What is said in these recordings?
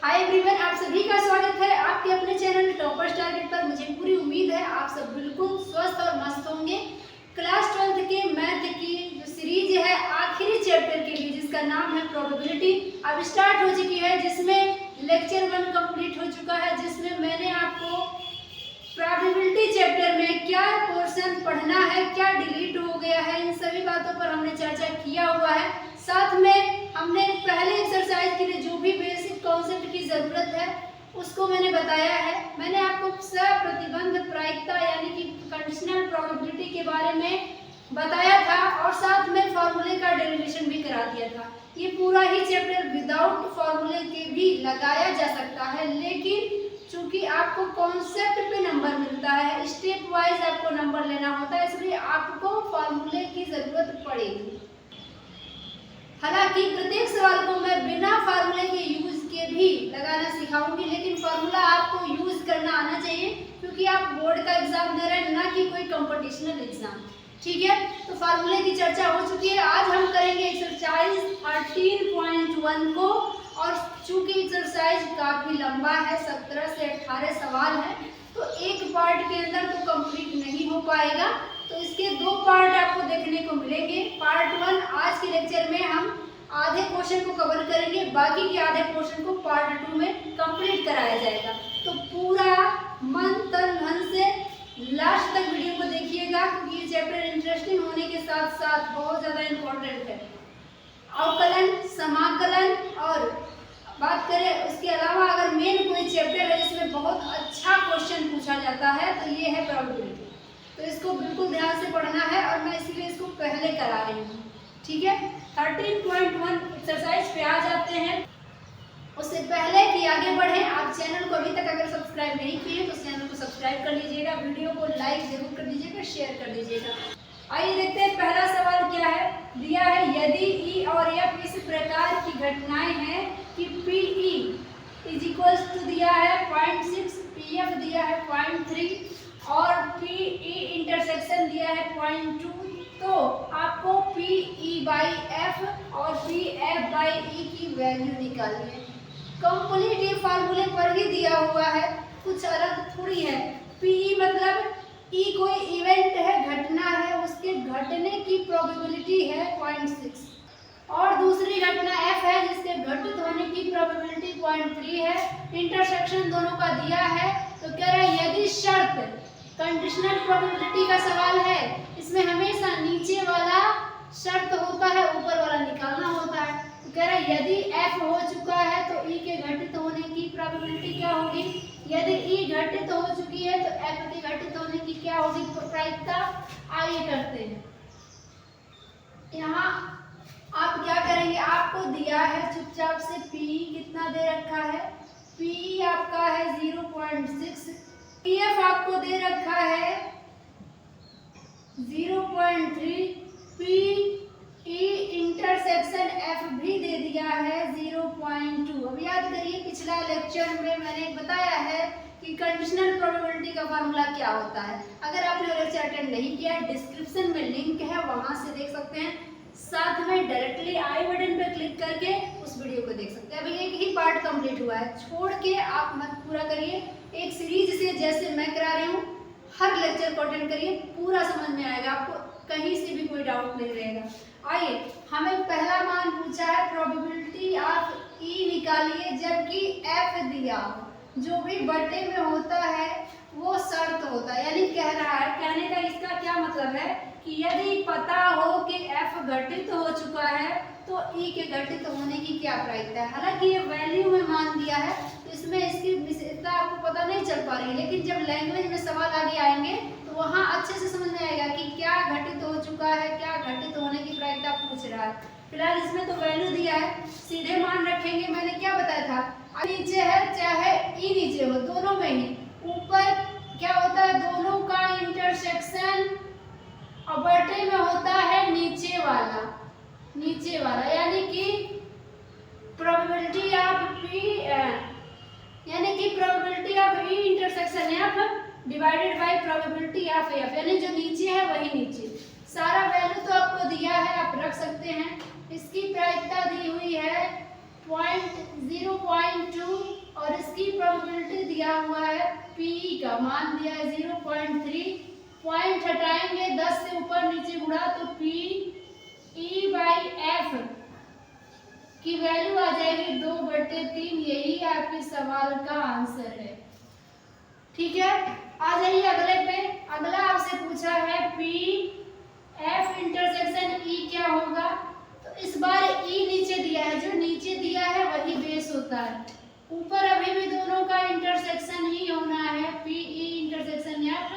Hi everyone, आप सभी का स्वागत है आपके अपने चैनल टॉपर्स टारगेट पर। मुझे पूरी उम्मीद है आप सब बिल्कुल स्वस्थ और मस्त होंगे। क्लास 12 के मैथ की जो सीरीज है आखिरी चैप्टर के लिए, जिसका नाम है प्रोबेबिलिटी, अब स्टार्ट हो चुकी है, जिसमें लेक्चर 1 कंप्लीट हो चुका है, जिसमें मैंने आपको प्रोबेबिलिटी चैप्टर में क्या पोर्शन पढ़ना है, क्या डिलीट हो गया है, इन सभी बातों पर हमने चर्चा किया हुआ है। साथ में हमने पहले एक्सरसाइज के लिए जो भी बेसिक कॉन्सेप्ट की ज़रूरत है उसको मैंने बताया है। मैंने आपको सप्रतिबंध प्रायिकता यानी कि कंडीशनल प्रोबेबिलिटी के बारे में बताया था और साथ में फॉर्मूले का डेरिवेशन भी करा दिया था। ये पूरा ही चैप्टर विदाउट फॉर्मूले के भी लगाया जा सकता है, लेकिन चूंकि आपको कॉन्सेप्ट पे नंबर मिलता है, स्टेप वाइज आपको नंबर लेना होता है, इसलिए आपको फॉर्मूले की ज़रूरत पड़ेगी। हालांकि प्रत्येक सवाल को मैं बिना फार्मूले के यूज के भी लगाना सिखाऊंगी, लेकिन फार्मूला आपको यूज करना आना चाहिए, क्योंकि आप बोर्ड का एग्जाम दे रहे हैं, ना कि कोई कंपटीशनल एग्जाम। ठीक है, तो फार्मूले की चर्चा हो चुकी है। आज हम करेंगे एक्सरसाइज 13.1 को, और चूंकि एक्सरसाइज काफी लंबा है, 17 से 18 सवाल है, तो एक पार्ट के अंदर तो कंप्लीट नहीं हो पाएगा, तो इसके 2 पार्ट आपको देखने को मिलेंगे। पार्ट 1 आज के लेक्चर में हम आधे पोर्शन को कवर करेंगे, बाकी के आधे पोर्शन को पार्ट 2 में कंप्लीट कराया जाएगा। तो पूरा मन तन धन से लास्ट तक वीडियो को देखिएगा, क्योंकि ये चैप्टर इंटरेस्टिंग होने के साथ साथ बहुत ज़्यादा इम्पोर्टेंट है। अवकलन, समाकलन और बात करें उसके अलावा अगर मेन कोई चैप्टर है जिसमें बहुत अच्छा क्वेश्चन पूछा जाता है तो ये है प्रोबेबिलिटी। तो इसको बिल्कुल ध्यान से पढ़ना है और मैं इसलिए इसको पहले करा रही हूँ। ठीक है, 13.1 एक्सरसाइज पे आ जाते हैं। उससे पहले कि आगे बढ़े, आप चैनल को अभी तक अगर सब्सक्राइब नहीं किए तो चैनल को सब्सक्राइब कर लीजिएगा, वीडियो को लाइक जरूर कर दीजिएगा, शेयर कर दीजिएगा। आइए देखते हैं पहला सवाल क्या है। दिया है यदि ई और एफ इस प्रकार की घटनाएं हैं कि P E is equals to दिया है 0.6, पी एफ दिया है 0.3 और पी ई इंटरसेक्शन दिया है 0.2, तो आपको पी ई बाई एफ और पी एफ बाई ई की वैल्यू निकालनी है। कंप्लीट ये फार्मूले पर ही दिया हुआ है, कुछ अलग थोड़ी है। पी ई मतलब ई कोई इवेंट है, घटना है, उसके घटने की प्रोबेबिलिटी है 0.6, और दूसरी घटना एफ है जिसके घटित होने की प्रोबेबिलिटी 0.3 है। इंटरसेक्शन दोनों का दिया है, तो कह रहा है यदि शर्त, कंडीशनल प्रोबेबिलिटी का सवाल है, इसमें हमेशा नीचे वाला शर्त होता है, ऊपर वाला निकालना होता है। तो कह रहा है यदि f हो चुका है तो e के घटित होने की प्रोबेबिलिटी क्या होगी, यदि e घटित हो चुकी है तो f के घटित होने की क्या होगी प्रायिकता। आइए करते हैं। यहाँ आप क्या करेंगे, आपको दिया है चुपचाप से p कितना दे रखा है, p आपका है 0.6, pf आपको दे रखा है 0.3, पी ई इंटरसेक्शन एफ भी दे दिया है 0.2। अब याद करिए पिछला लेक्चर में मैंने बताया है कि कंडीशनल प्रोबेबिलिटी का फार्मूला क्या होता है। अगर आपने लेक्चर अटेंड नहीं किया, डिस्क्रिप्शन में लिंक है, वहां से देख सकते हैं, साथ में डायरेक्टली आई बटन पर क्लिक करके उस वीडियो को देख सकते हैं। अभी एक ही पार्ट कंप्लीट हुआ है, छोड़ के आप मत पूरा करिए। एक सीरीज से जैसे मैं करा रही हूँ, हर लेक्चर को अटेंड करिए, पूरा समझ में आएगा आपको, कहीं से भी कोई डाउट नहीं रहेगा। आइए, हमें पहला मान पूछा है प्रोबेबिलिटी ऑफ ई निकालिए, जबकि एफ दिया हो। जो भी बटे में होता है वो शर्त होता है, यानी कह रहा है, कहने का इसका क्या मतलब है कि यदि पता हो कि एफ घटित हो चुका है तो ई के घटित होने की क्या प्रायिकता है। हालांकि ये वैल्यू में मान दिया है, तो इसमें इसकी विशेषता आपको पता नहीं चल पा रही है, लेकिन जब लैंग्वेज में सवाल आगे आएंगे तो वहाँ अच्छे से समझ में आएगा कि क्या घटित हो चुका है, क्या घटित होने की प्रायिकता पूछ रहा है। फिलहाल इसमें तो वैल्यू दिया है, सीधे मान रखेंगे। मैंने क्या बताया था, नीचे है चाहे ई नीचे हो, दोनों में ही ऊपर क्या होता है, दोनों का इंटरसेक्शन, और बटे में होता है नीचे वाला, नीचे वाला, यानी कि प्रोबेबिलिटी ऑफ पी यानी कि probability of E intersection F divided by probability of F, यानी जो नीचे है वही नीचे। सारा वैल्यू तो आपको दिया है, आप रख सकते हैं। इसकी प्रायिकता दी हुई है 0.2 इसकी प्रोबेबिलिटी दिया हुआ है P का मान दिया है 0.3, पॉइंट हटाएंगे 10 से ऊपर नीचे गुणा तो P E/F की वैल्यू आ जाएगी 2/3। यही आपके सवाल का आंसर है। ठीक है, आ जाइए अगले पे। अगला आपसे पूछा है P F इंटरसेक्शन E क्या होगा। तो इस बार E नीचे दिया है, जो नीचे दिया है वही बेस होता है। ऊपर अभी भी दोनों का इंटरसेक्शन ही होना है, PE intersection F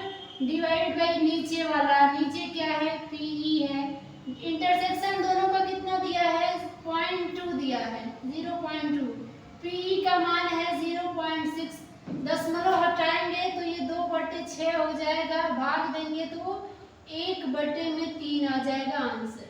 divide by नीचे वाला, नीचे क्या है PE है। इंटरसेक्शन दोनों का कितना दिया है 0.2 दिया है, 0.2। PE का मान है 0.6, दशमलव हटाएंगे तो ये 2/6 हो जाएगा, भाग देंगे तो 1/3 आ जाएगा आंसर।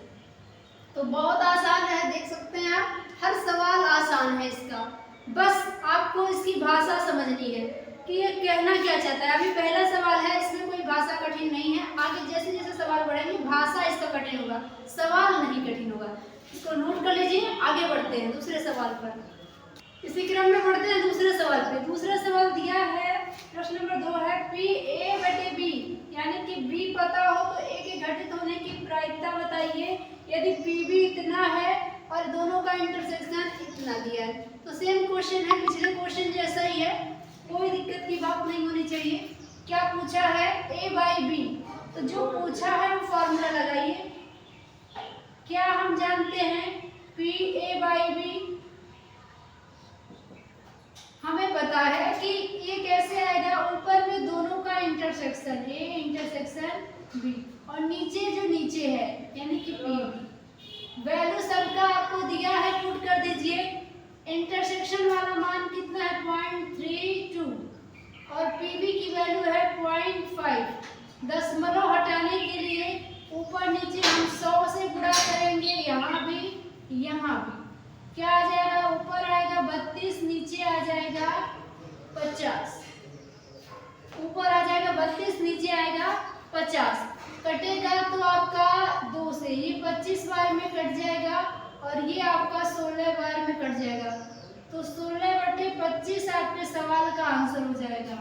तो बहुत आसान है, देख सकते हैं आप, हर सवाल आसान है इसका। बस आपको इसकी भाषा समझनी है कि ये कहना क्या चाहता है। अभी पहला सवाल है, इसमें कोई भाषा कठिन नहीं है। आगे जैसे जैसे सवाल बढ़ेंगे भाषा इसका कठिन होगा, सवाल नहीं कठिन होगा। इसको नोट कर लीजिए। आगे बढ़ते हैं दूसरे सवाल पर। इसी क्रम में बढ़ते हैं दूसरे सवाल पे। दूसरा सवाल दिया है, प्रश्न नंबर 2 है PA/B, यानी कि B पता हो तो A के घटित होने की प्रायिकता बताइए। यदि PB इतना है और दोनों का इंटरसेक्शन इतना दिया है, तो सेम क्वेश्चन है, पिछले क्वेश्चन जैसा ही है, कोई दिक्कत की बात नहीं होनी चाहिए। क्या पूछा है A/B, तो जो पूछा है वो फॉर्मूला लगाइए। क्या हम जानते हैं PA/B, हमें पता है कि ये कैसे आएगा, ऊपर में दोनों का इंटरसेक्शन A इंटरसेक्शन B और नीचे जो नीचे है यानी कि PB। वैल्यू सबका आपको दिया है, पुट कर दीजिए। इंटरसेक्शन वाला मान कितना है 0.32 और PB की वैल्यू है 0.5। दशमलव हटाने के लिए ऊपर नीचे हम 100 से गुणा करेंगे, यहाँ भी यहाँ भी। क्या आ जाएगा, ऊपर आएगा 32, नीचे आ जाएगा 50। ऊपर आ जाएगा 32, नीचे आएगा 50। कटेगा तो आपका 2 से ये 25 बार में कट जाएगा और ये आपका 16 बार में कट जाएगा। तो 16/25 आपके सवाल का आंसर हो जाएगा।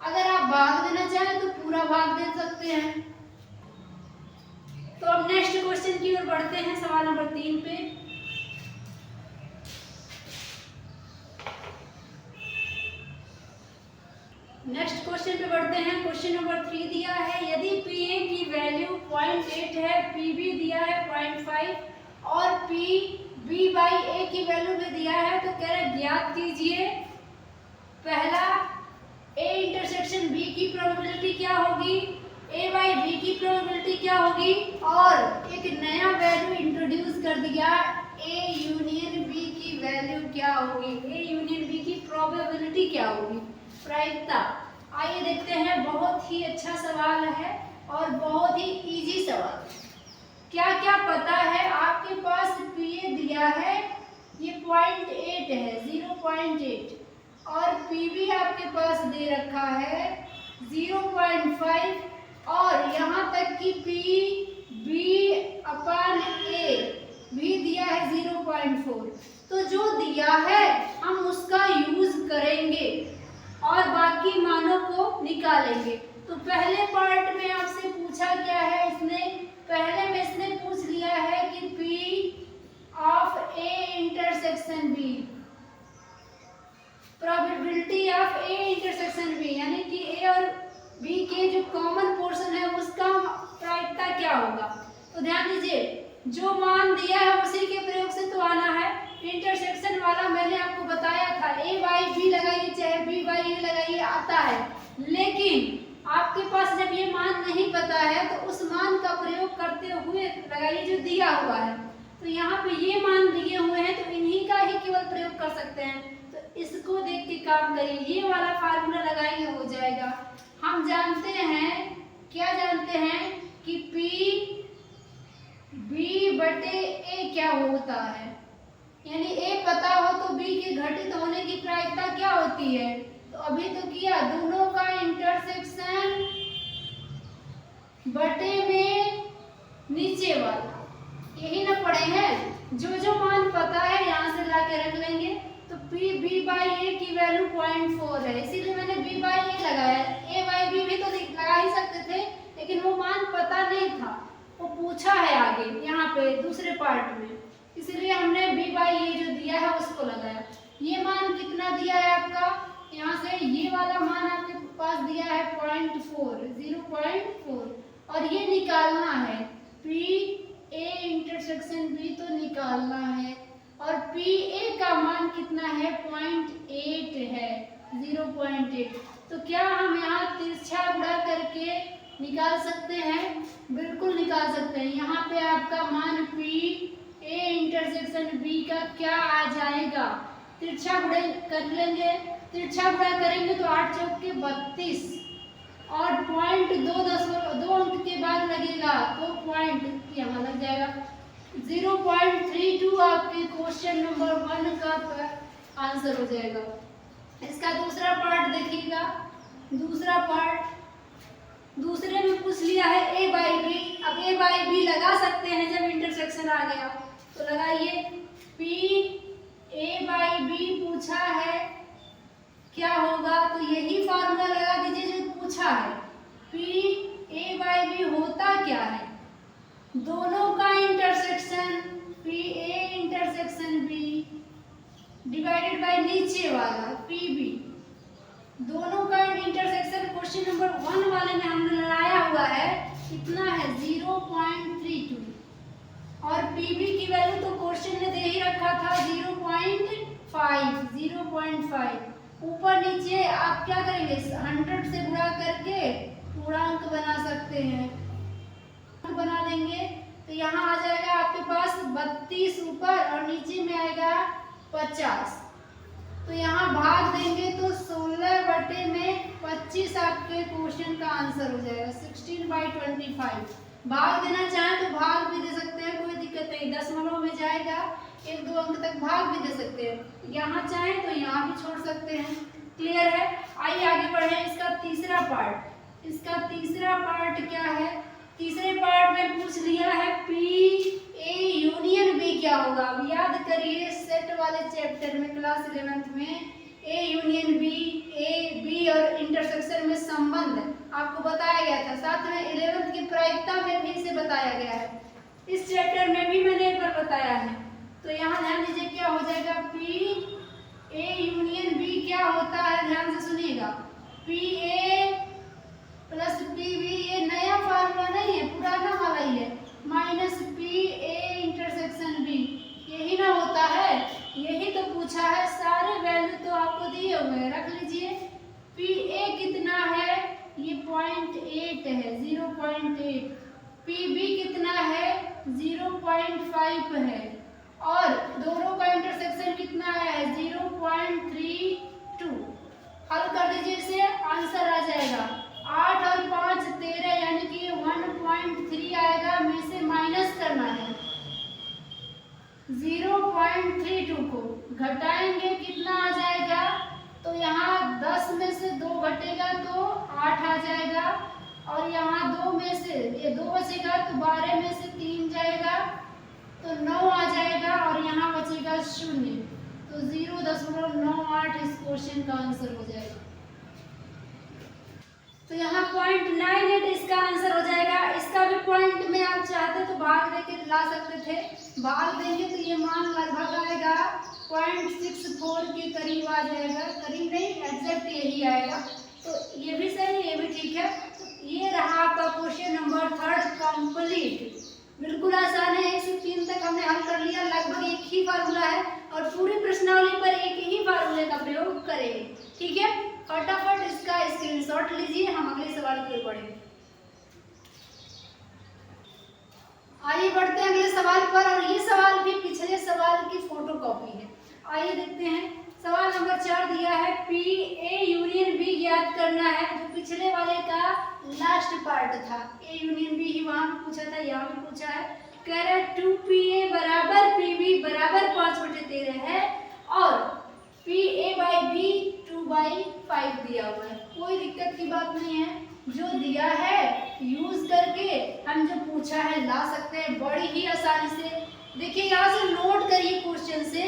अगर आप भाग देना चाहें तो पूरा भाग दे सकते हैं। तो अब नेक्स्ट क्वेश्चन की ओर बढ़ते हैं, सवाल नंबर 3 पे। नेक्स्ट क्वेश्चन पे बढ़ते हैं। क्वेश्चन नंबर 3 दिया है, यदि PA की वैल्यू 0.8 है, PB दिया है 0.5 और PB/A की वैल्यू भी दिया है, तो कह रहे ज्ञात कीजिए पहला A इंटरसेक्शन B की प्रोबेबिलिटी क्या होगी, A/B की प्रोबेबिलिटी क्या होगी, और एक नया वैल्यू इंट्रोड्यूस कर दिया A यूनियन B की वैल्यू क्या होगी, A यूनियन B की प्रोबेबिलिटी क्या होगी, प्रायिकता। आइए देखते हैं, बहुत ही अच्छा सवाल है और बहुत ही इजी सवाल। क्या क्या पता है आपके पास, PA दिया है ये 0.8 है, 0.8 और PB आपके पास दे रखा है 0.5 और यहाँ तक कि PB/A भी दिया है 0.4। तो जो दिया है हम उसका यूज करेंगे और बाकी मानों को निकालेंगे। तो पहले पार्ट में आपसे पूछा क्या है, इसने पहले में इसने पूछ लिया है कि P/A intersection B, probability of A intersection B, यानी कि A और B के जो कॉमन पोर्शन है उसका प्रायिकता क्या होगा। तो ध्यान दीजिए, जो मान दिया है उसी के प्रयोग से तो आना है। इंटरसेक्शन वाला मैंने आपको बताया था, A/B लगाइए चाहे B/A लगाइए आता है, लेकिन आपके पास जब ये मान नहीं पता है तो उस मान का प्रयोग करते हुए लगाइए जो दिया हुआ है। तो यहाँ पे ये मान दिए हुए हैं तो इन्हीं का ही केवल प्रयोग कर सकते हैं। तो इसको देख के काम करिए, ये वाला फार्मूला लगाएंगे हो जाएगा। हम जानते हैं, क्या जानते हैं कि PB/A क्या होता है, यानी A पता हो तो B के घटित होने की प्रायिकता क्या होती है। तो अभी तो किया, दोनों का इंटरसेक्शन बटे में नीचे वाला, यही ना पढ़े हैं। जो जो मान पता है यहाँ से ला के रख लेंगे। तो PB/A की वैल्यू 0.4 है, इसीलिए मैंने b बाई ए लगाया। a बाई बी भी तो लगा ही सकते थे, लेकिन वो मान पता नहीं था, वो पूछा है आगे यहाँ पे दूसरे पार्ट में, इसलिए हमने b बाई ए जो दिया है उसको लगाया। ये मान कितना दिया है आपका, यहाँ से ये वाला मान आपके पास दिया है 0.4, और ये निकालना है p a इंटरसेक्शन b तो निकालना है, और पी ए का मान कितना है 0.8 है, 0.8। तो क्या हम यहाँ तिरछा गुणा करके निकाल सकते हैं? बिल्कुल निकाल सकते हैं। यहाँ पे आपका मान पी ए इंटरसेक्शन बी का क्या आ जाएगा, तिरछा गुणा कर लेंगे, तिरछा गुणा करेंगे तो 8 चौक के 32, और पॉइंट 2 अंक के बाद लगेगा तो पॉइंट यहाँ लग जाएगा 0.32 आपके क्वेश्चन नंबर 1 का आंसर हो जाएगा। इसका दूसरा पार्ट देखिएगा, दूसरा पार्ट दूसरे में पूछ लिया है a बाई बी। अब a बाई बी लगा सकते हैं जब इंटरसेक्शन आ गया, तो लगाइए p a बाई बी पूछा है, क्या होगा, तो यही फार्मूला लगा दीजिए जो पूछा है। p a बाई बी होता क्या है, दोनों का intersection P A intersection B divided by नीचे वाला पी बी, दोनों का इंटरसेक्शन क्वेश्चन नंबर 1 वाले में हमने लगाया हुआ है, कितना है 0.32, और पी बी की वैल्यू तो क्वेश्चन ने दे ही रखा था 0.5। ऊपर नीचे आप क्या करेंगे, 100 से गुणा करके पूर्णांक बना सकते हैं, बना लेंगे तो यहाँ आ जाएगा आपके पास 32 ऊपर, और नीचे में आएगा 50। तो यहाँ भाग देंगे तो 16/25 आपके क्वेश्चन का आंसर हो जाएगा, 16/25। भाग देना चाहें तो भाग भी दे सकते हैं, कोई दिक्कत नहीं, दशमलव में जाएगा, 1-2 अंक तक भाग भी दे सकते हैं, यहाँ चाहें तो यहाँ भी छोड़ सकते हैं। क्लियर है? आइए आगे बढ़े। इसका तीसरा पार्ट, इसका तीसरा पार्ट क्या है, तीसरे पार्ट में पूछ लिया है पी ए यूनियन बी क्या होगा। अब याद करिए सेट वाले चैप्टर में क्लास 11th में A union B, A B और इंटरसेक्शन में संबंध आपको बताया गया था, साथ में 11th की प्रायिकता में भी इसे बताया गया है, इस चैप्टर में भी मैंने एक बार बताया है। तो यहाँ ध्यान दीजिए क्या हो जाएगा, पी ए यूनियन बी क्या होता है, ध्यान से सुनिएगा, P A plus P B, ये नया फार्मूला नहीं है, पुराना वाला ही है, minus P A intersection B, यही ना होता है, यही तो पूछा है, सारे वैल्यू तो आपको दिए हुए हैं, रख लीजिए। पी ए कितना है, ये 0.8 है, 0.8, पी बी कितना है 0.5 है, और दोनों का इंटरसेक्शन कितना है 0.32। हल कर दीजिए इसे, आंसर आ जाएगा 8 और 5 13, यानी कि 1.3 आएगा, में से माइनस करना है 0.32 को, घटाएंगे कितना आ जाएगा, तो यहाँ 10 में से 2 घटेगा तो 8 आ जाएगा, और यहाँ 2 में से ये 2 बचेगा तो 12 में से 3 जाएगा तो 9 आ जाएगा, और यहाँ बचेगा 0, तो 0.98 इस क्वेश्चन का आंसर हो जाएगा। तो यहाँ 0.98 इसका आंसर हो जाएगा। इसका भी पॉइंट में आप चाहते तो भाग देके ला सकते थे, भाग देंगे तो ये मान लगभग आएगा 0.64 के करीब आ जाएगा, करीब नहीं एग्जैक्ट यही आएगा, तो ये भी सही, ये भी ठीक है। तो ये रहा आपका क्वेश्चन नंबर 3 कंप्लीट, बिल्कुल आसान है, 1 से 3 तक हमने हल कर लिया, लगभग एक ही फार्मूला है, और पूरी प्रश्नावली पर एक ही फार्मूले का प्रयोग करेंगे। ठीक है, फटाफट इसका स्क्रीनशॉट लीजिए, हम अगले सवाल की ओर बढ़ेंगे। आइए बढ़ते हैं अगले सवाल पर, और ये सवाल भी पिछले सवाल की फोटोकॉपी है। आइए देखते हैं, सवाल नंबर 4 दिया है, पी ए यूनियन बी ज्ञात करना है, जो पिछले वाले का लास्ट पार्ट था, ए यूनियन बी ही वहां भी पूछा था, यहाँ भी पूछा है। कह रहा है 2pa बराबर pb बराबर 5/13 है, और pa बाई बी 2/5 दिया हुआ है। कोई दिक्कत की बात नहीं है, जो दिया है यूज करके हम जो पूछा है ला सकते हैं बड़ी ही आसानी से। देखिए यहाँ से नोट करिए क्वेश्चन से,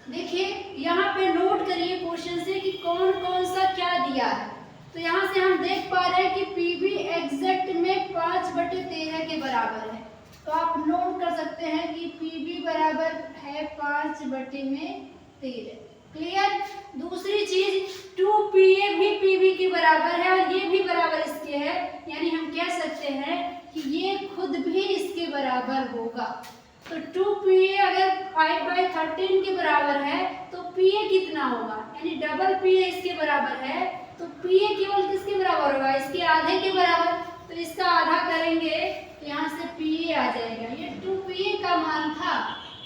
देखिए यहाँ पे नोट करिए क्वेश्चन से कि कौन कौन सा क्या दिया है। तो यहाँ से हम देख पा रहे हैं कि पीबी एग्जैक्ट में 5/13 के बराबर है। तो आप नोट कर सकते हैं कि पीबी बराबर है 5/13। क्लियर। दूसरी चीज 2PA भी पीबी के बराबर है और ये भी बराबर इसके है, यानी हम कह सकते हैं कि ये खुद भी इसके बराबर होगा। तो 2PA अगर 5/13 के बराबर है तो PA कितना होगा, यानी डबल PA इसके बराबर है तो PA केवल किसके बराबर होगा, इसके आधे के बराबर। तो इसका आधा करेंगे तो यहाँ से PA आ जाएगा। ये 2PA का मान था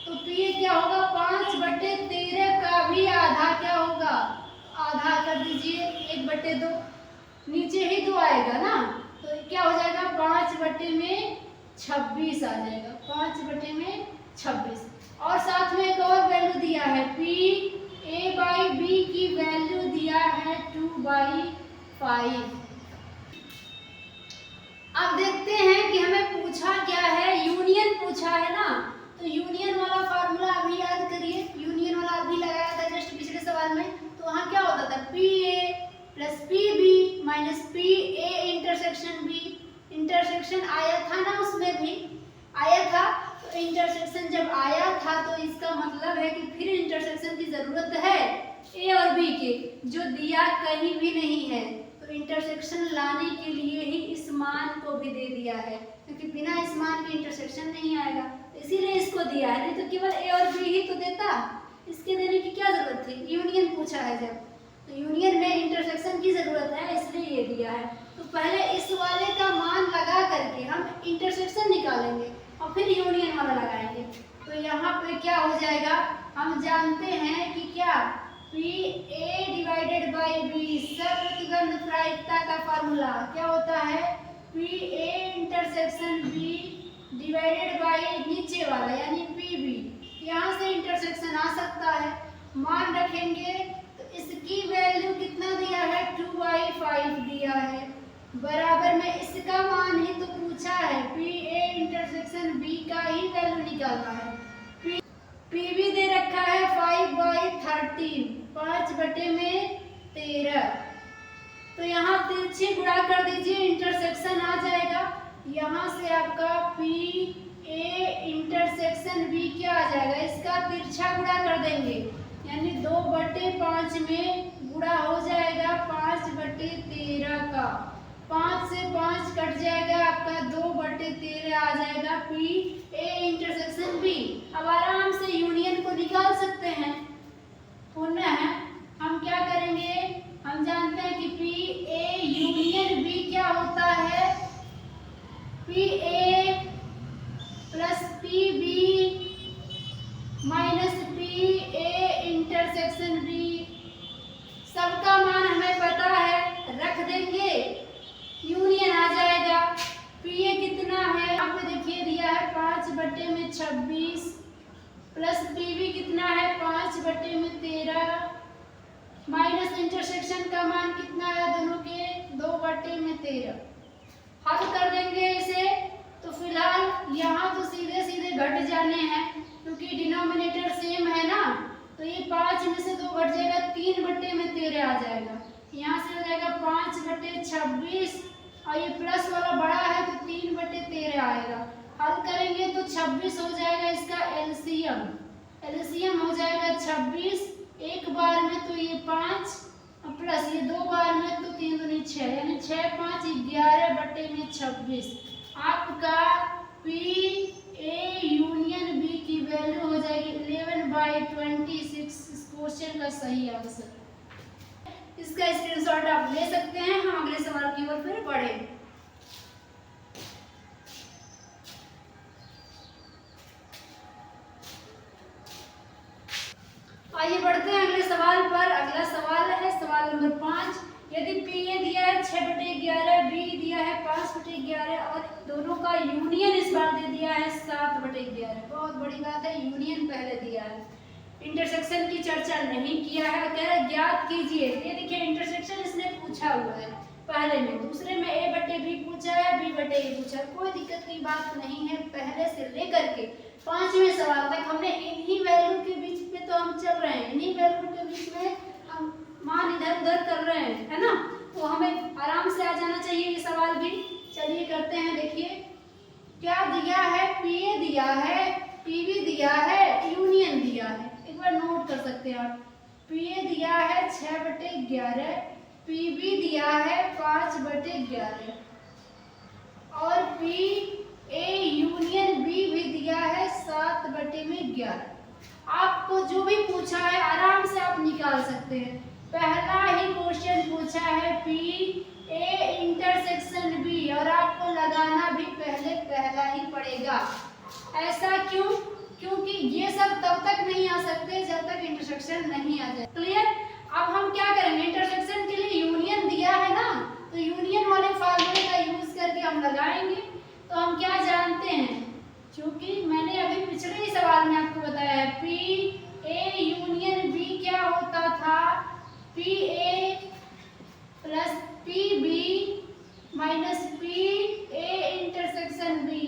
तो PA क्या होगा, 5/13 का भी आधा क्या होगा, आधा कर दीजिए 1/2, नीचे ही 2 आएगा ना, तो क्या हो जाएगा 5/26 आ जाएगा, 5/26। और साथ में एक और वैल्यू दिया है, PA/B की वैल्यू दिया है 2/5। अब देखते हैं कि हमें पूछा क्या है, यूनियन पूछा है ना। तो यूनियन वाला फार्मूला अभी याद करिए, यूनियन वाला अभी लगाया था जस्ट पिछले सवाल में। तो वहाँ क्या होता था, PA + PB - PA intersection B। Intersection आया था ना, उसमें भी आया था। तो इंटरसेक्शन जब आया था तो इसका मतलब है कि फिर इंटरसेक्शन की जरूरत है A और B के, जो दिया कहीं भी नहीं है। तो इंटरसेक्शन लाने के लिए ही इस मान को भी दे दिया है, क्योंकि बिना इस मान के इंटरसेक्शन नहीं आएगा, तो इसीलिए इसको दिया है। नहीं तो केवल A और B ही तो देता, इसके देने की क्या जरूरत थी। यूनियन पूछा है जब, तो यूनियन में इंटरसेक्शन की जरूरत है, इसलिए ये दिया है। तो पहले इस वाले का मान लगा करके हम इंटरसेक्शन निकालेंगे और फिर यूनियन वाला लगाएंगे। तो यहाँ पे क्या हो जाएगा, हम जानते हैं कि क्या PA/B सप्रतिबंध प्रायिकता का फार्मूला क्या होता है, PA इंटरसेक्शन B / नीचे वाला यानी PB। यहाँ से इंटरसेक्शन आ सकता है, मान रखेंगे तो इसकी वैल्यू कितना दिया है, 2/5 दिया है, बराबर में इसका मान ही तो पूछा है, PA इंटरसेक्शन B का ही वैल्यू निकालना है। PB दे रखा है 5/13, 5/13। तो यहाँ तिरछे गुणा कर दीजिए, इंटरसेक्शन आ जाएगा। यहाँ से आपका PA इंटरसेक्शन B क्या आ जाएगा, इसका तिरछा गुणा कर देंगे, यानी 2/5 में गुणा हो जाएगा 5/13 का। 5 से 5 कट जाएगा, आपका 2/13 आ जाएगा PA इंटरसेक्शन B। अब आराम से यूनियन को निकाल सकते हैं। पुनः हम क्या करेंगे, हम जानते हैं कि PA यूनियन B क्या होता है, PA + PB - PA intersection B। सबका मान हमें पता है, रख देंगे, यूनियन आ जाएगा। PA कितना है, यहाँ पे देखिए दिया है 5/26 प्लस PB कितना है 5/13 माइनस इंटरसेक्शन का मान कितना है दोनों के 2/13। हल कर देंगे इसे, तो फिलहाल यहाँ तो सीधे सीधे घट जाने हैं, क्योंकि डिनोमिनेटर सेम है ना। तो ये 5 में से 2 घट जाएगा, 3/13 आ जाएगा। यहाँ से हो जाएगा 5/26 और ये प्लस वाला बड़ा है तो 3/13 आएगा। हल करेंगे तो 26 हो जाएगा, इसका एलसीएम हो जाएगा 26। एक बार में तो ये 5 प्लस ये 2 बार में तो 3 दूनी 6, यानी 6 5 11/26। आपका PA यूनियन B की वैल्यू हो जाएगी 11/26। इस क्वेश्चन का सही आंसर। इसका स्क्रीनशॉट आप ले सकते हैं। हम अगले सवाल की ओर फिर बढ़े। आइए बढ़ते हैं अगले सवाल पर। अगला सवाल है सवाल नंबर 5। यदि PA दिया है 6/11, B दिया है 5/11 और दोनों का यूनियन इस बार दे दिया है 7/11। बहुत बड़ी बात है, यूनियन पहले दिया है, इंटरसेक्शन की चर्चा नहीं किया है। कह रहा है ज्ञात कीजिए। ये देखिए इंटरसेक्शन इसने पूछा हुआ है पहले में, दूसरे में A/B पूछा है, B/A पूछा है। कोई दिक्कत की बात नहीं है, पहले से लेकर के 5वें सवाल तक हमने इन्हीं वैल्यू के बीच में तो हम चल रहे हैं, इन्हीं वैल्यू के बीच में हम मान इधर उधर कर रहे हैं, है ना। तो हमें आराम से आ जाना चाहिए ये सवाल भी। चलिए करते हैं। देखिए क्या दिया है, पीए दिया है, पीबी दिया है, यूनियन दिया है। एक बार नोट कर सकते हैं आप। पीए दिया है 6/11, पीबी दिया है 5/11 और पी ए यूनियन बी भी दिया है 7/11। आपको जो भी पूछा है आराम से आप निकाल सकते हैं। पहला ही क्वेश्चन पूछा है पी ए इंटरसेक्शन बी और आपको लगाना भी पहला ही पड़ेगा। ऐसा क्यों? क्योंकि ये सब तब तक नहीं आ सकते जब तक इंटरसेक्शन नहीं आ जाए। क्लियर? अब हम क्या करेंगे, इंटरसेक्शन के लिए यूनियन दिया है ना, तो यूनियन वाले फार्मूले का यूज करके हम लगाएंगे। तो हम क्या जानते हैं, क्योंकि मैंने अभी पिछले ही सवाल में आपको बताया है पी ए यूनियन बी क्या होता था, P A plus P B minus P A intersection B.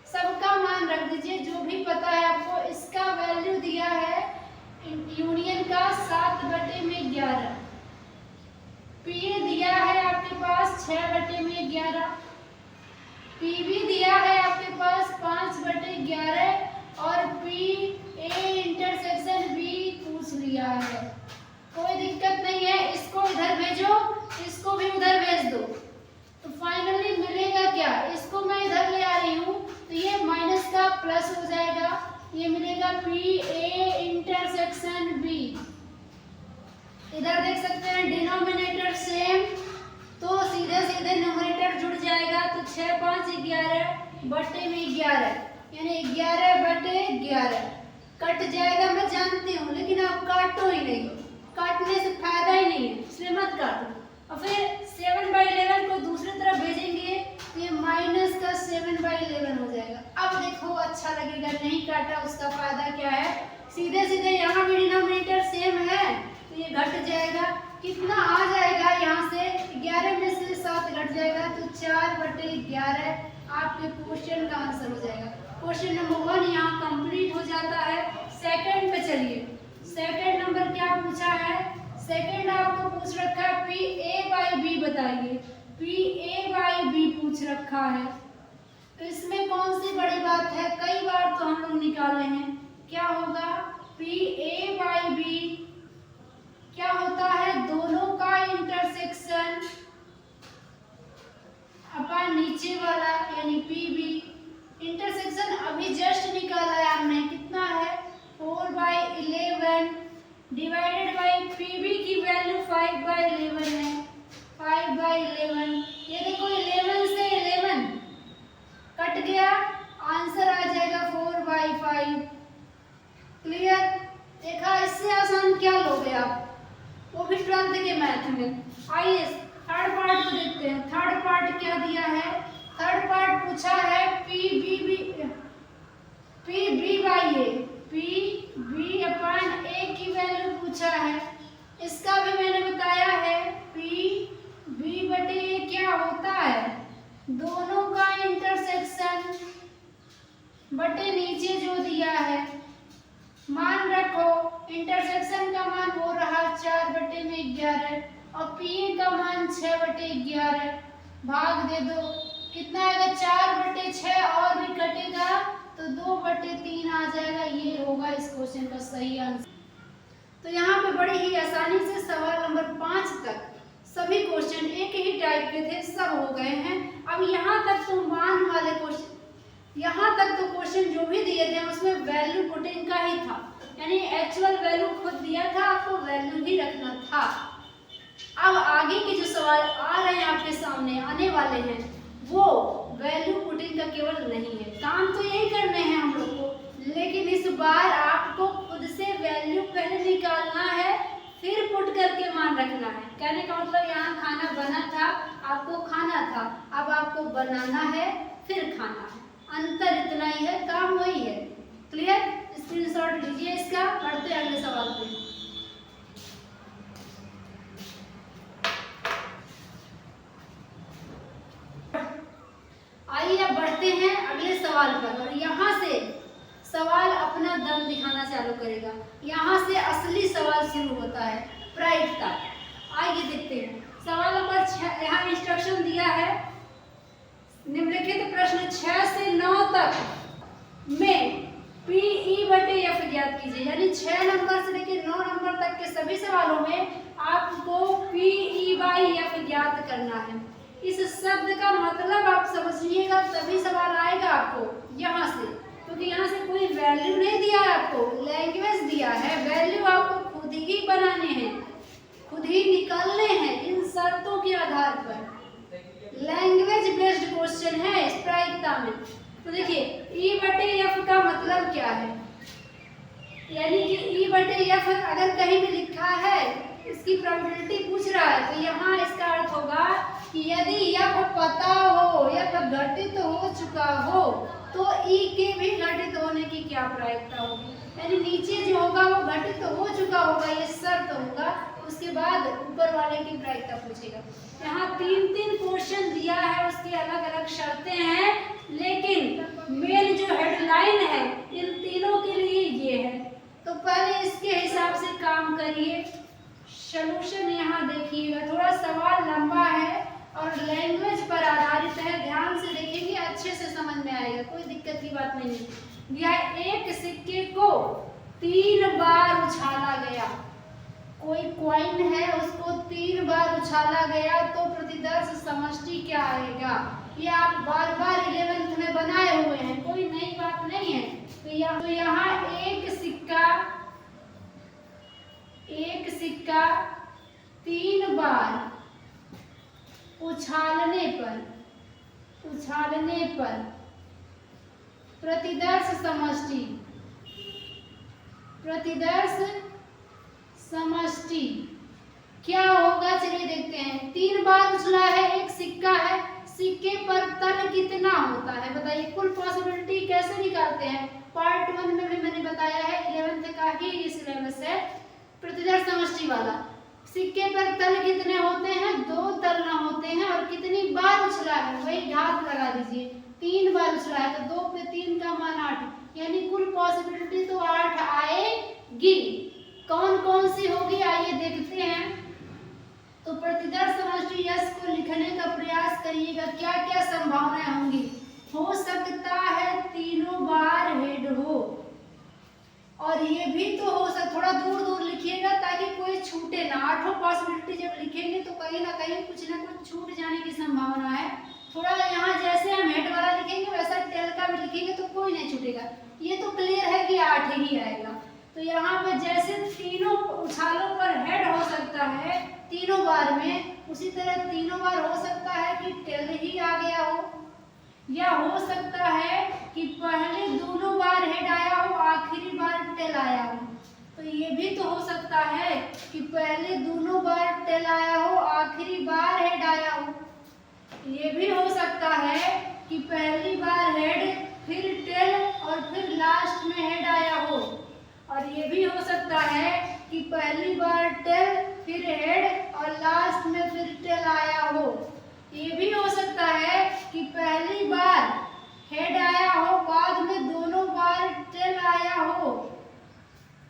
सबका मान रख दीजिए, जो भी पता है आपको। इसका वैल्यू दिया है यूनियन का 7/11, पी ए दिया है आपके पास 6/11, पीबी दिया है आपके पास 5/11 और पी ए इंटरसेक्शन बी पूछ लिया है। कोई दिक्कत नहीं है, इसको इधर भेजो, इसको भी उधर भेज दो। तो फाइनली मिलेगा क्या, इसको मैं इधर ले आ रही हूँ तो ये माइनस का प्लस हो जाएगा, ये मिलेगा पी ए इंटरसेक्शन बी। इधर देख सकते हैं डिनोमिनेटर सेम, तो सीधे सीधे न्यूमरेटर जुड़ जाएगा। तो 6 5 11/11 यानी 11/11 कट जाएगा। मैं जानती हूँ, लेकिन आप काटो ही नहीं, काटने से फायदा ही नहीं है, इसलिए मत काटो। और फिर 7/11 को दूसरी तरफ भेजेंगे तो ये माइनस का 7/11 हो जाएगा। अब देखो अच्छा लगेगा, नहीं काटा उसका फायदा क्या है। सीधे सीधे यहाँ भी डिनोमिनेटर सेम है तो ये घट जाएगा। कितना आ जाएगा, यहाँ से 11 में से 7 घट जाएगा तो 4/11 आपके क्वेश्चन का आंसर हो जाएगा। क्वेश्चन नंबर 1 यहाँ कंप्लीट हो जाता है। सेकंड पे चलिए, सेकंड नंबर क्या पूछा है। सेकंड आपको पूछ रखा है पी ए बाई बी बताइए, पी ए बाई बी पूछ रखा है। तो इसमें कौन सी बड़ी बात है, कई बार तो हम लोग निकाले हैं। क्या होगा, पी ए बाई बी क्या होता है, दोनों का इंटरसेक्शन अपन नीचे वाला यानी पी बी। इंटरसेक्शन अभी जस्ट निकाला है हमने, कितना है 4/11 डिवाइडेड बाई पी बी की वैल्यू 5/11 है, 5/11। ये देखो 11 से 11 कट गया, आंसर आ जाएगा 4/5। क्लियर? देखा, इससे आसान क्या लोगे आप, वो भी 12th के मैथ में। आइए थर्ड पार्ट को देखते हैं। थर्ड पार्ट क्या दिया है, थर्ड पार्ट पूछा है P B by A, P B upon A की वैल्यू पूछा है। इसका भी मैंने बताया है पी बी बटे ए क्या होता है, दोनों का इंटरसेक्शन बटे नीचे जो दिया है। मान रखो, इंटरसेक्शन का मान हो रहा 4/11 और पी का मान 6/11, भाग दे दो, कितना आएगा 4/6 और भी कटेगा तो 2/3 आ जाएगा। ये होगा इस क्वेश्चन का सही आंसर। तो यहाँ पे बड़ी ही आसानी से सवाल नंबर 5 तक सभी क्वेश्चन एक ही टाइप के थे, सब हो गए हैं। अब यहाँ तक तो मान वाले क्वेश्चन, यहाँ तक तो क्वेश्चन जो भी दिए थे उसमें वैल्यू पुटिंग का ही था, यानी एक्चुअल वैल्यू खुद दिया था, आपको वैल्यू ही रखना था। अब आगे के जो सवाल आ रहे हैं आपके सामने आने वाले हैं, वो वैल्यू पुटिंग का केवल नहीं है, काम तो यही करने हैं हम लोग को, लेकिन इस बार आपको खुद से वैल्यू पहले निकालना है, फिर पुट करके मान रखना है। कहने का मतलब यहाँ खाना बना था, आपको खाना था, अब आपको बनाना है फिर खाना है, अंतर इतना ही है, काम वही है। क्लियर? स्क्रीनशॉट लीजिए इसका, बढ़ते हैं अगले सवाल पे। आइए अब बढ़ते हैं अगले सवाल पर, और यहाँ से सवाल अपना दम दिखाना चालू करेगा। प्रायिकता। आइए देखते हैं सवाल नंबर 6। यहाँ इंस्ट्रक्शन दिया है, निम्नलिखित प्रश्न 6 से 9 तक में PE/F ज्ञात कीजिए। यानी 6 नंबर से लेकर 9 नंबर तक के सभी सवालों में आपको PE/F ज्ञात करना है। इस शब्द का मतलब आप समझिएगा तभी सवाल आएगा आपको यहाँ से, क्योंकि यहाँ से कोई वैल्यू नहीं दिया है, आपको लैंग्वेज दिया है। वैल्यू आपको खुद ही बनाने हैं, खुद ही निकालने हैं इन शर्तों के आधार पर। लैंग्वेज बेस्ड क्वेश्चन है इस प्रायिकता में। तो देखिए E/F का मतलब क्या है, यानी कि E/F अगर कहीं भी लिखा है, इसकी प्रोबेबिलिटी पूछ रहा है, तो यहाँ इसका अर्थ होगा कि यदि F पता हो, F घटित हो चुका हो, तो E के भी घटित होने की क्या प्रायिकता होगी। यानी नीचे जो होगा वो घटित हो चुका होगा, ये शर्त होगा, उसके बाद ऊपर वाले की प्रायिकता पूछेगा। यहाँ 3-3 क्वेश्चन दिया है, उसकी अलग अलग शर्तें हैं, लेकिन मेन जो हेडलाइन है इन तीनों के लिए ये है। तो पहले इसके हिसाब से काम करिए। सॉल्यूशन यहाँ देखिएगा, थोड़ा सवाल लंबा है और लैंग्वेज पर आधारित है, ध्यान से देखेंगे अच्छे से समझ में आएगा, कोई दिक्कत की बात नहीं है। यह एक सिक्के को 3 बार उछाला गया, कोई कॉइन है उसको 3 बार उछाला गया, तो प्रतिदर्श समष्टि क्या आएगा। ये आप बार बार 11th में बनाए हुए हैं, कोई नई बात नहीं है। तो यहाँ एक सिक्का 3 बार उछालने पर प्रतिदर्श समष्टि क्या होगा, चलिए देखते हैं। 3 बार उछला है, एक सिक्का है, सिक्के पर तल कितना होता है बताइए। कुल पॉसिबिलिटी कैसे निकालते हैं, पार्ट 1 में भी मैंने बताया है, 11th का ही सिलेबस है प्रतिदर्श समष्टि वाला। सिक्के पर तल कितने होते हैं, 2 तल ना होते हैं, और कितनी बार उछला है वही घात लगा दीजिए। 3 बार उछला है तो 2 पे 3 का मान 8, यानी कुल पॉसिबिलिटी तो 8 आएगी। कौन कौन सी होगी आइए देखते हैं। तो प्रतिदर्श समष्टि यश को लिखने का प्रयास करिएगा, क्या क्या संभावनाएं होंगी। हो सकता है तीनों बार हेड हो, और ये भी तो हो सकता, थोड़ा दूर दूर लिखिएगा ताकि कोई छूटे ना। 8 पॉसिबिलिटी जब लिखेंगे तो कहीं ना कहीं कुछ ना कुछ छूट जाने की संभावना है। थोड़ा यहाँ जैसे हम हेड वाला लिखेंगे वैसा टेल का भी लिखेंगे तो कोई नहीं छूटेगा। ये तो क्लियर है कि 8 ही आएगा। तो यहाँ पर जैसे तीनों उछालों पर हेड हो सकता है तीनों बार में, उसी तरह तीनों बार हो सकता है कि टेल ही आ गया हो, या हो सकता है कि पहले दोनों बार हेड आया हो, आखिरी बार टेल आया हो। तो ये भी तो हो सकता है कि पहले दोनों बार टेल आया हो, आखिरी बार हेड आया हो। ये भी हो सकता है कि पहली बार हेड, फिर टेल, और फिर लास्ट में हेड आया हो। और ये भी हो सकता है कि पहली बार टेल, फिर हेड, और लास्ट में फिर टेल आया हो। ये भी हो सकता है कि पहली बार हेड आया हो, बाद में दोनों बार टेल आया हो।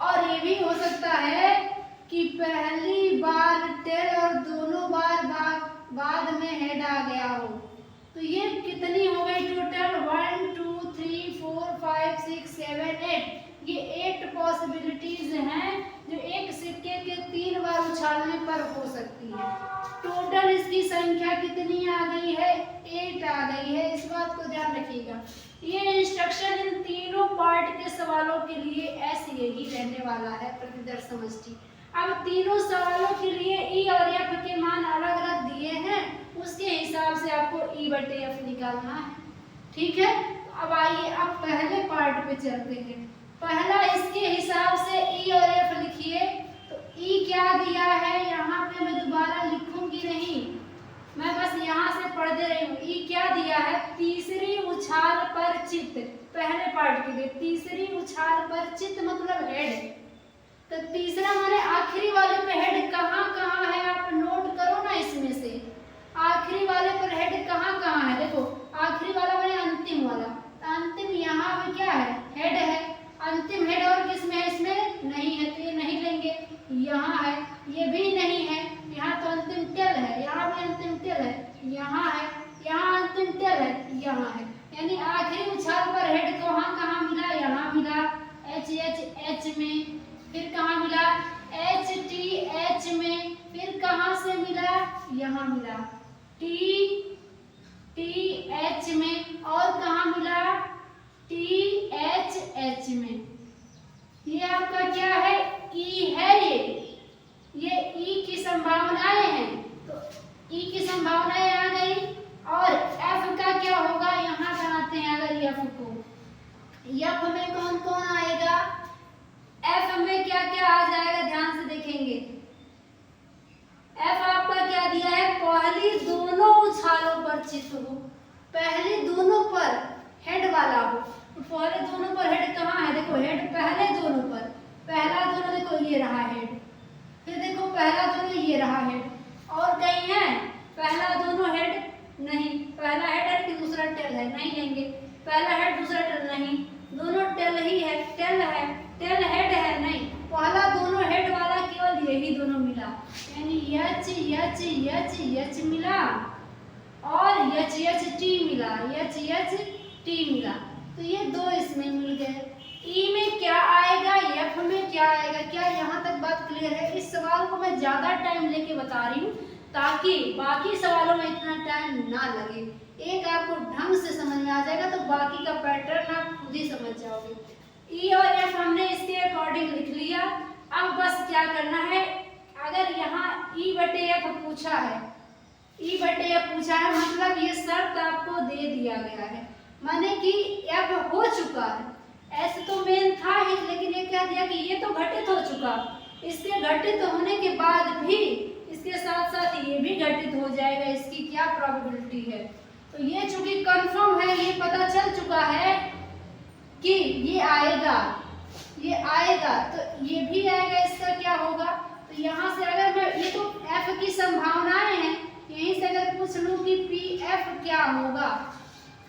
और ये भी हो सकता है कि पहली बार टेल और दोनों बार बाद में हेड आ गया हो। तो ये कितनी हो गई टोटल, 1 2 3 4 5 6 7 8। ये 8 पॉसिबिलिटीज हैं जो एक सिक्के के 3 बार उछालने पर हो सकती है। टोटल इसकी संख्या कितनी आ गई है, 8 आ गई है। इस बात को ध्यान रखिएगा। ये इंस्ट्रक्शन इन तीनों पार्ट के सवालों के लिए ऐसे यही रहने वाला है प्रतिदर्श समष्टि। अब तीनों सवालों के लिए ई और एफ के मान अलग अलग दिए हैं, उसके हिसाब से आपको E/F निकालना है, ठीक है। अब आइए अब पहले पार्ट पे चलते हैं। पहला इसके हिसाब से ई और एफ लिखिए। तो ई क्या दिया है, यहाँ पे मैं दोबारा लिखूंगी नहीं, मैं बस यहाँ से पढ़ दे रही हूँ। ई क्या दिया है, तीसरी उछाल पर चित्त। पहले पार्ट के लिए तीसरी उछाल पर चित्त मतलब हेड। तो तीसरा माने आखिरी वाले पे हेड कहाँ कहाँ है, आप नोट करो ना इसमें से। आखिरी वाले पर हेड कहाँ कहाँ है, देखो आखिरी वाला माने अंतिम वाला। अंतिम यहाँ पे क्या है, हेड है। अंतिम हेड और किसमें है, इसमें नहीं है, तो ये नहीं लेंगे। यहाँ है, ये भी नहीं है। भी अंतिम टेल है, यहाँ है, यहाँ अंतिम टेल है, यहाँ है, यानी आखिरी उछाल पर हेड कहाँ कहाँ मिला, यहाँ मिला एच एच एच में, फिर कहाँ मिला एच टी एच में, फिर कहाँ से मिला, यहाँ मिला टी टी एच में, और कहाँ मिला टी एच एच में। ये आपका क्या है, ई है, ये ई की संभावनाएं हैं, तो ई की संभावनाएं आ गई। और एफ का क्या होगा, यहाँ बनाते हैं अगर एफ को, एफ में कौन कौन आएगा, एफ में क्या क्या आ जाएगा, ध्यान से देखेंगे। एफ आपका क्या दिया है, पहली दोनों उछालों पर चित हो, पहले दोनों पर हेड वाला हो, तो पहले दोनों पर हेड कहाँ है, देखो हेड पहले दोनों पर, पहला दोनों देखो ये रहा हेड, फिर देखो पहला दोनों ये रहा हेड, और कहीं है पहला दोनों हेड नहीं, पहला हेड है कि दूसरा टेल है, नहीं लेंगे, पहला हेड दूसरा टेल नहीं, दोनों टेल ही है, टेल है, टेल हेड है नहीं, पहला दोनों हेड वाला केवल यही दोनों मिला, यानी एच एच एच एच मिला और एच एच टी मिला, एच एच टी मिला, तो ये दो इसमें मिल गए। ई में क्या आएगा, एफ में क्या आएगा, क्या यहाँ तक बात क्लियर है। इस सवाल को मैं ज्यादा टाइम लेके बता रही हूँ ताकि बाकी सवालों में इतना टाइम ना लगे, एक आपको ढंग से समझ में आ जाएगा तो बाकी का पैटर्न आप खुद ही समझ जाओगे। ई और एफ हमने इसके अकॉर्डिंग लिख लिया। अब बस क्या करना है, अगर यहाँ ई बटे एफ पूछा है, ई बटे एफ पूछा है मतलब ये शर्त आपको दे दिया गया है, माने कि एफ हो चुका है, एस तो मेन था ही, लेकिन ये कह दिया कि ये तो घटित हो चुका, इसके घटित होने के बाद भी इसके साथ साथ ये भी घटित हो जाएगा, इसकी क्या प्रोबेबिलिटी है। तो ये चूंकि कंफर्म है, ये पता चल चुका है कि ये आएगा, ये आएगा, तो ये भी आएगा, इसका क्या होगा। तो यहाँ से अगर मैं, ये तो एफ की संभावनाएं हैं, यहीं से अगर पूछ लूं कि पी एफ क्या होगा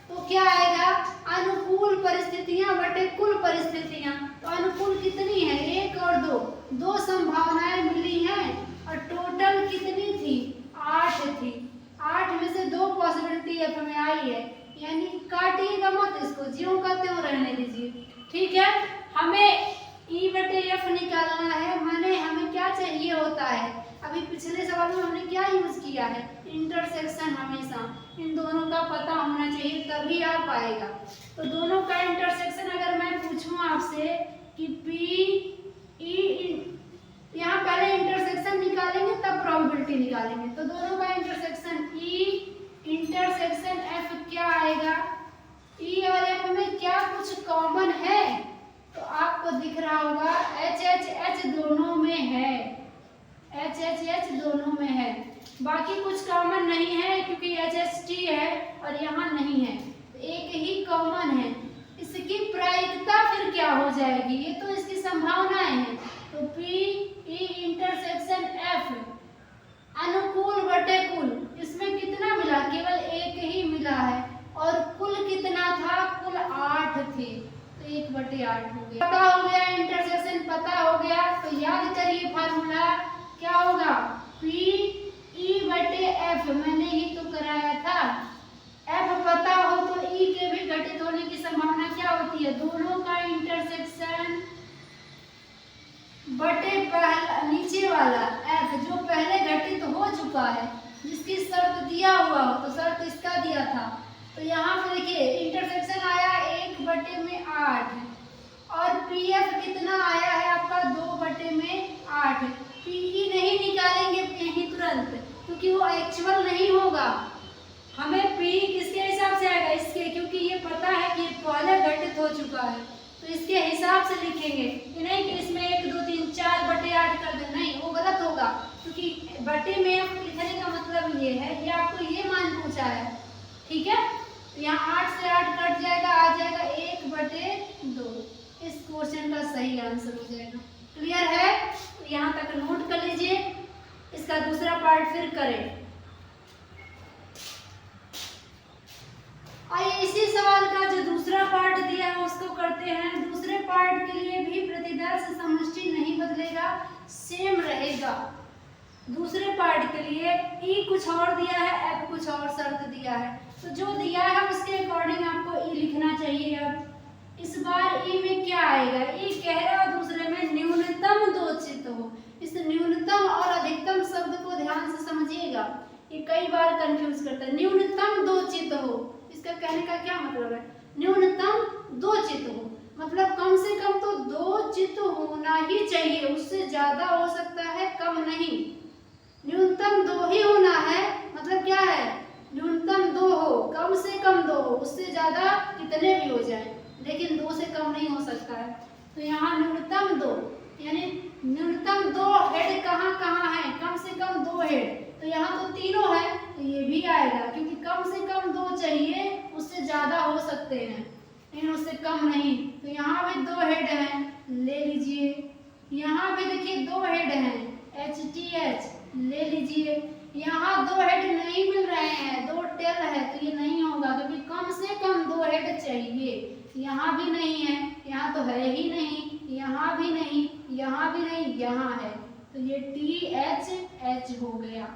तो क्या आएगा, अनुकूल परिस्थितियां बटे कुल परिस्थितियां। तो अनुकूल कितनी है, एक और दो, दो संभावनाएं मिली हैं और टोटल कितनी थी, 8 थी, 8 में से 2 पॉसिबिलिटी एफ में आई है, यानी काटिएगा मत इसको, ज्यों का त्यों रहने दीजिए, ठीक है। हमें ई बटे एफ निकालना है, माने हमें क्या चाहिए होता है, अभी पिछले सवाल में हमने क्या यूज किया है, इंटरसेक्शन, हमेशा इन दोनों का पता होना चाहिए तभी आप आएगा। तो दोनों का इंटरसेक्शन अगर मैं पूछूं आपसे कि पी ई, यहाँ पहले इंटरसेक्शन निकालेंगे तब प्रोबेबिलिटी निकालेंगे, तो दोनों का इंटरसेक्शन ई इंटरसेक्शन एफ क्या आएगा, ई और एफ में क्या कुछ कॉमन है, तो आपको दिख रहा होगा एच एच एच दोनों में है, एच एच एच दोनों में है, बाकी कुछ कॉमन नहीं है क्योंकि एच एच टी है और यहाँ नहीं है, एक ही कॉमन है। इसकी प्रायिकता फिर क्या हो जाएगी, ये तो इसकी संभावनाएं हैं, तो पी ई इंटरसेक्शन एफ अनुकूल बटे कुल, इसमें कितना मिला, केवल एक ही मिला है, और कुल कितना था, कुल 8 थे, तो 1/8 हो गया, पता हो गया, इंटरसेक्शन पता हो गया। तो याद करिए फार्मूला क्या होगा, पी ई बटे एफ, मैंने ही तो कराया था, एफ पता हो तो ई के भी घटित होने की संभावना क्या होती है, दोनों का इंटरसेक्शन बटे पहला नीचे वाला एफ जो पहले घटित हो चुका है, जिसकी शर्त दिया हुआ हो, तो शर्त इसका दिया था, तो यहाँ पे देखिए इंटरसेक्शन आया 1/8 और पी एफ कितना आया है आपका 2/8। पीई नहीं निकालेंगे यही तुरंत क्योंकि वो एक्चुअल नहीं होगा, हमें पी किसके हिसाब से आएगा, इसके, क्योंकि ये पता है कि पहले घटित हो चुका है, तो इसके हिसाब से लिखेंगे, ये नहीं कि इसमें 1 2 3 4/8 कर दे, नहीं वो गलत होगा, क्योंकि बटे में लिखने का मतलब ये है, ये आपको ये मान पूछा है, ठीक है। तो यहाँ 8 से 8 कट जाएगा, आ जाएगा 1/2, इस क्वेश्चन का सही आंसर हो जाएगा। क्लियर है, तो यहाँ तक नोट कर लीजिए, इसका दूसरा पार्ट फिर करें। आइए इसी सवाल का जो दूसरा पार्ट दिया है उसको करते हैं। दूसरे पार्ट के लिए भी प्रतिदर्श समष्टि नहीं बदलेगा, सेम रहेगा, दूसरे पार्ट के लिए ई कुछ और दिया है, एफ कुछ और शर्त दिया है, तो जो दिया है उसके अकॉर्डिंग आपको ई लिखना चाहिए। अब इस बार ई में क्या आएगा, ई कह रहा है दूसरे में न्यूनतम दो चित्त हो। इस न्यूनतम और अधिकतम शब्द को ध्यान से समझिएगा, ये कई बार कंफ्यूज करता है। न्यूनतम दो चित्त हो, इसका कहने का क्या मतलब है, न्यूनतम दो चित्त हो मतलब कम से कम तो दो चित्त होना ही चाहिए, उससे ज्यादा हो सकता है, कम नहीं। न्यूनतम दो ही होना है मतलब क्या है, न्यूनतम दो हो, कम से कम दो हो, उससे ज्यादा कितने भी हो जाए, लेकिन दो से कम नहीं हो सकता है। तो यहाँ न्यूनतम दो, यानी न्यूनतम दो हेड कहाँ कहाँ है, कम से कम दो हेड, तो यहाँ तो तीनों है, तो ये भी आएगा क्योंकि कम से कम दो चाहिए, उससे ज्यादा हो सकते हैं लेकिन उससे कम नहीं। तो यहाँ भी दो हेड हैं, ले लीजिए। यहाँ भी देखिए दो हेड हैं, HTH ले लीजिए। यहाँ दो हेड नहीं मिल रहे हैं, दो टेल है, तो ये नहीं होगा क्योंकि कम से कम दो हेड चाहिए। यहाँ भी नहीं है, यहाँ तो है ही नहीं, यहाँ भी नहीं, यहाँ भी नहीं, यहाँ है, तो ये THH हो गया।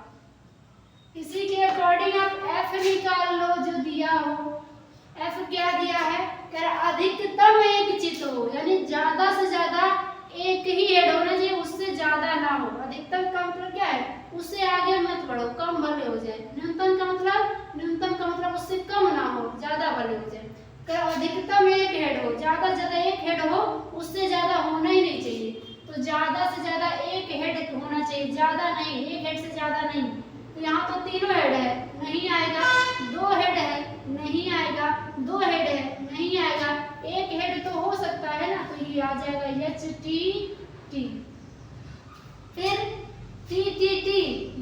इसी के अकॉर्डिंग आप F निकाल लो जो दिया हो। F क्या दिया है, कह रहा अधिकतम एक चित्त हो, यानी ज्यादा से ज्यादा एक ही हेड होना चाहिए, उससे ज्यादा ना हो। अधिकतम का मतलब क्या है, उससे आगे मत बढ़ो, कम भले हो जाए। न्यूनतम का मतलब उससे कम ना हो, ज्यादा भले हो जाए। कह अधिकतम एक हेड हो, ज्यादा से ज्यादा एक हेड हो, उससे ज्यादा होना ही नहीं चाहिए। तो ज्यादा से ज्यादा एक हेड होना चाहिए, ज्यादा नहीं, एक हेड से ज्यादा नहीं। तो यहाँ तो तीनों हेड है, नहीं आएगा। दो हेड है, नहीं आएगा। दो हेड है, नहीं आएगा। एक हेड तो हो सकता है ना, तो ये आ जाएगा HTT। फिर TTT,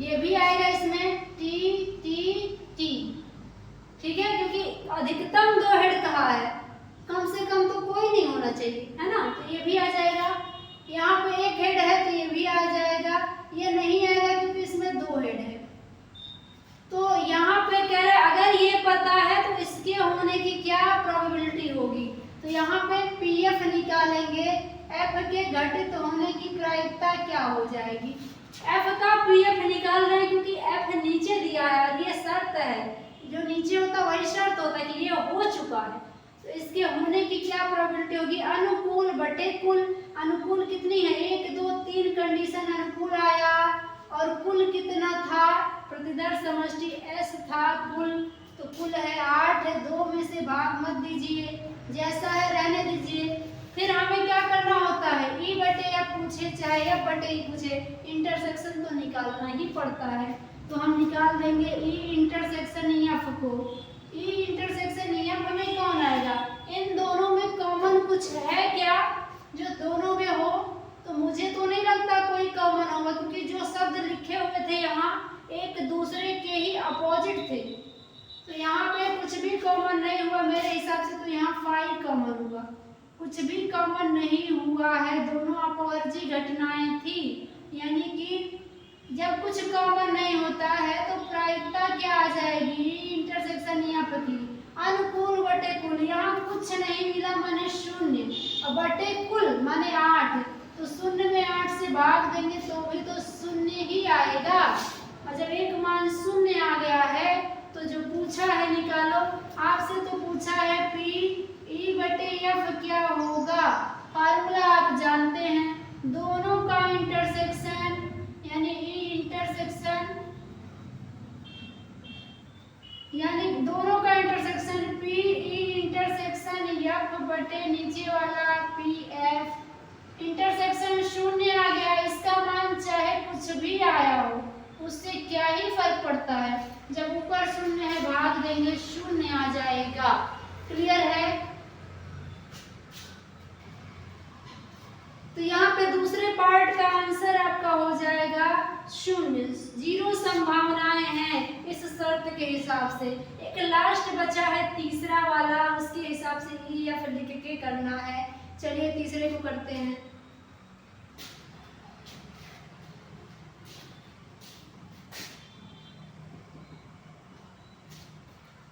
ये भी आएगा इसमें TTT, ठीक है, क्योंकि अधिकतम दो हेड कहा है, कम से कम तो कोई नहीं होना चाहिए, है ना, तो ये भी आ जाएगा। यहाँ पे एक हेड है तो ये भी आ जाएगा। ये नहीं आएगा क्योंकि इसमें दो हेड है। तो यहाँ पे कह रहे अगर ये पता है तो इसके होने की क्या प्रोबेबिलिटी होगी, तो यहाँ पे PF निकालेंगे, F के घटित होने की प्रायिकता क्या हो जाएगी। F का PF निकाल रहे हैं क्योंकि F नीचे दिया है और ये शर्त है, जो नीचे होता वही शर्त होता है कि ये हो चुका है, तो इसके होने की क्या प्रोबेबिलिटी होगी, अनुकूल बटे कुल। अनुकूल कितनी है, 1 2 3 कंडीशन अनुकूल आया, और कुल कितना था, प्रतिदर्श समष्टि S था कुल, तो कुल है 8, 2 में से भाग मत दीजिए, जैसा है रहने दीजिए। फिर हमें क्या करना होता है, E बटे F पूछे चाहे F बटे E पूछे, इंटरसेक्शन तो निकालना ही पड़ता है, तो हम निकाल देंगे E इंटरसेक्शन F को। E इंटरसेक्शन F में कौन आएगा, इन दोनों में कॉमन कुछ है क्या, जो दोनों में हो, तो मुझे तो नहीं लगता कोई कॉमन होगा, क्योंकि जो शब्द लिखे हुए थे यहाँ एक दूसरे के ही अपोजिट थे, तो यहाँ पे कुछ भी कॉमन नहीं हुआ मेरे हिसाब से, तो यहाँ 5 कॉमन हुआ। कुछ भी कॉमन नहीं हुआ है, दोनों अपवर्जी घटनाएं थी, यानी कि जब कुछ कॉमन नहीं होता है तो प्रायिकता क्या आ जाएगी, इंटरसेक्शन यहाँ पे थी, अनुकूल बटे कुल। यहाँ कुछ नहीं मिला माने 0, और बटे कुल माने 8, तो 0 में 8 से भाग देंगे तो भी तो 0 ही आएगा। और जब एक मान 0 आ गया है तो जो पूछा है निकालो, आपसे तो पूछा है PE बटे F क्या होगा, फार्मूला आप जानते हैं, दोनों का इंटरसेक्शन यानी E इंटरसेक्शन, यानी दोनों का इंटरसेक्शन PE इंटरसेक्शन F बटे नीचे वाला PF। इंटरसेक्शन 0 आ गया, इसका मान चाहे कुछ भी आया हो, उससे क्या ही फर्क पड़ता है, जब ऊपर 0 है भाग देंगे 0 आ जाएगा। क्लियर है, तो यहाँ पे दूसरे पार्ट का आंसर आपका हो जाएगा 0, 0 संभावनाएं हैं इस शर्त के हिसाब से। एक लास्ट बचा है तीसरा वाला, उसके हिसाब से EF लिख के करना है। चलिए तीसरे को करते हैं।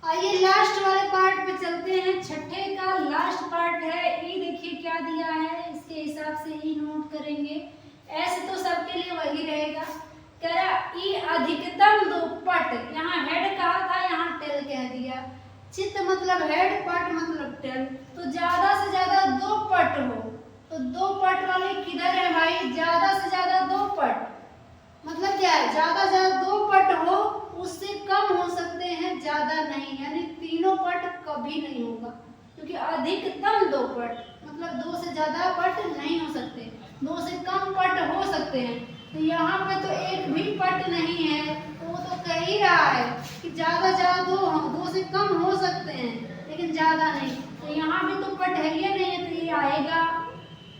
आइए लास्ट वाले पार्ट पे चलते हैं, छठे का लास्ट पार्ट है। ई देखिए क्या दिया है, इसके हिसाब से ई नोट करेंगे। S तो सबके लिए वही रहेगा। कह रहा चित्त मतलब हेड, पट मतलब टेल। तो ज्यादा से ज्यादा 2 पट हो, तो 2 पट वाले किधर है भाई? ज्यादा से ज्यादा 2 पट मतलब क्या है? ज्यादा से ज्यादा 2 पट हो, उससे कम हो सकते हैं, ज्यादा नहीं। यानी तीनों पट कभी नहीं होगा, क्योंकि अधिकतम 2 पट मतलब 2 से ज्यादा पट नहीं हो सकते, 2 से कम पट हो सकते हैं। तो यहाँ पे तो एक भी पट नहीं है, तो वो तो कह ही रहा है कि ज्यादा से ज्यादा 2 से कम हो सकते हैं, लेकिन ज्यादा नहीं। तो यहाँ भी तो पट है ही नहीं है, तो ये आएगा,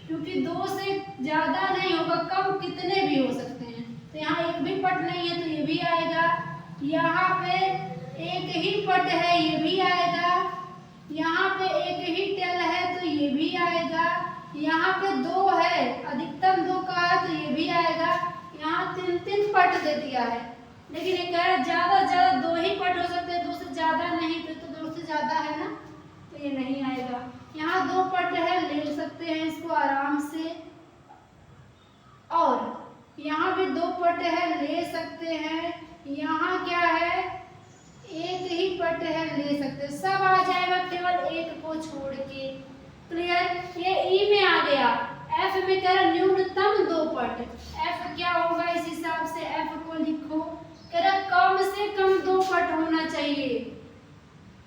क्योंकि 2 से ज्यादा नहीं होगा, कम कितने भी हो सकते हैं। तो यहाँ एक भी पट नहीं है, तो ये भी आएगा। यहाँ पे एक ही पट है, ये भी आएगा। यहाँ पे एक ही टेल है, तो ये भी आएगा। यहाँ पे 2 है, अधिकतम 2 का है, तो ये भी आएगा। यहाँ 3 पट दे दिया है, लेकिन ये कह रहा है ज्यादा से ज्यादा 2 ही पट हो सकते हैं, 2 से ज्यादा नहीं। तो 2 से ज्यादा है ना, तो ये नहीं आएगा। यहाँ 2 पट है, ले सकते हैं इसको आराम से। और यहाँ भी 2 पट है, ले सकते हैं। यहाँ क्या है? एक ही पट है, ले सकते हैं। सब आ जाएगा, केवल एक को छोड़ के। क्लियर? ये ई में आ गया। एफ में कह रहा न्यूनतम 2 पट। एफ क्या होगा? इस हिसाब से एफ को लिखो। कह रहा कम से कम 2 पट होना चाहिए।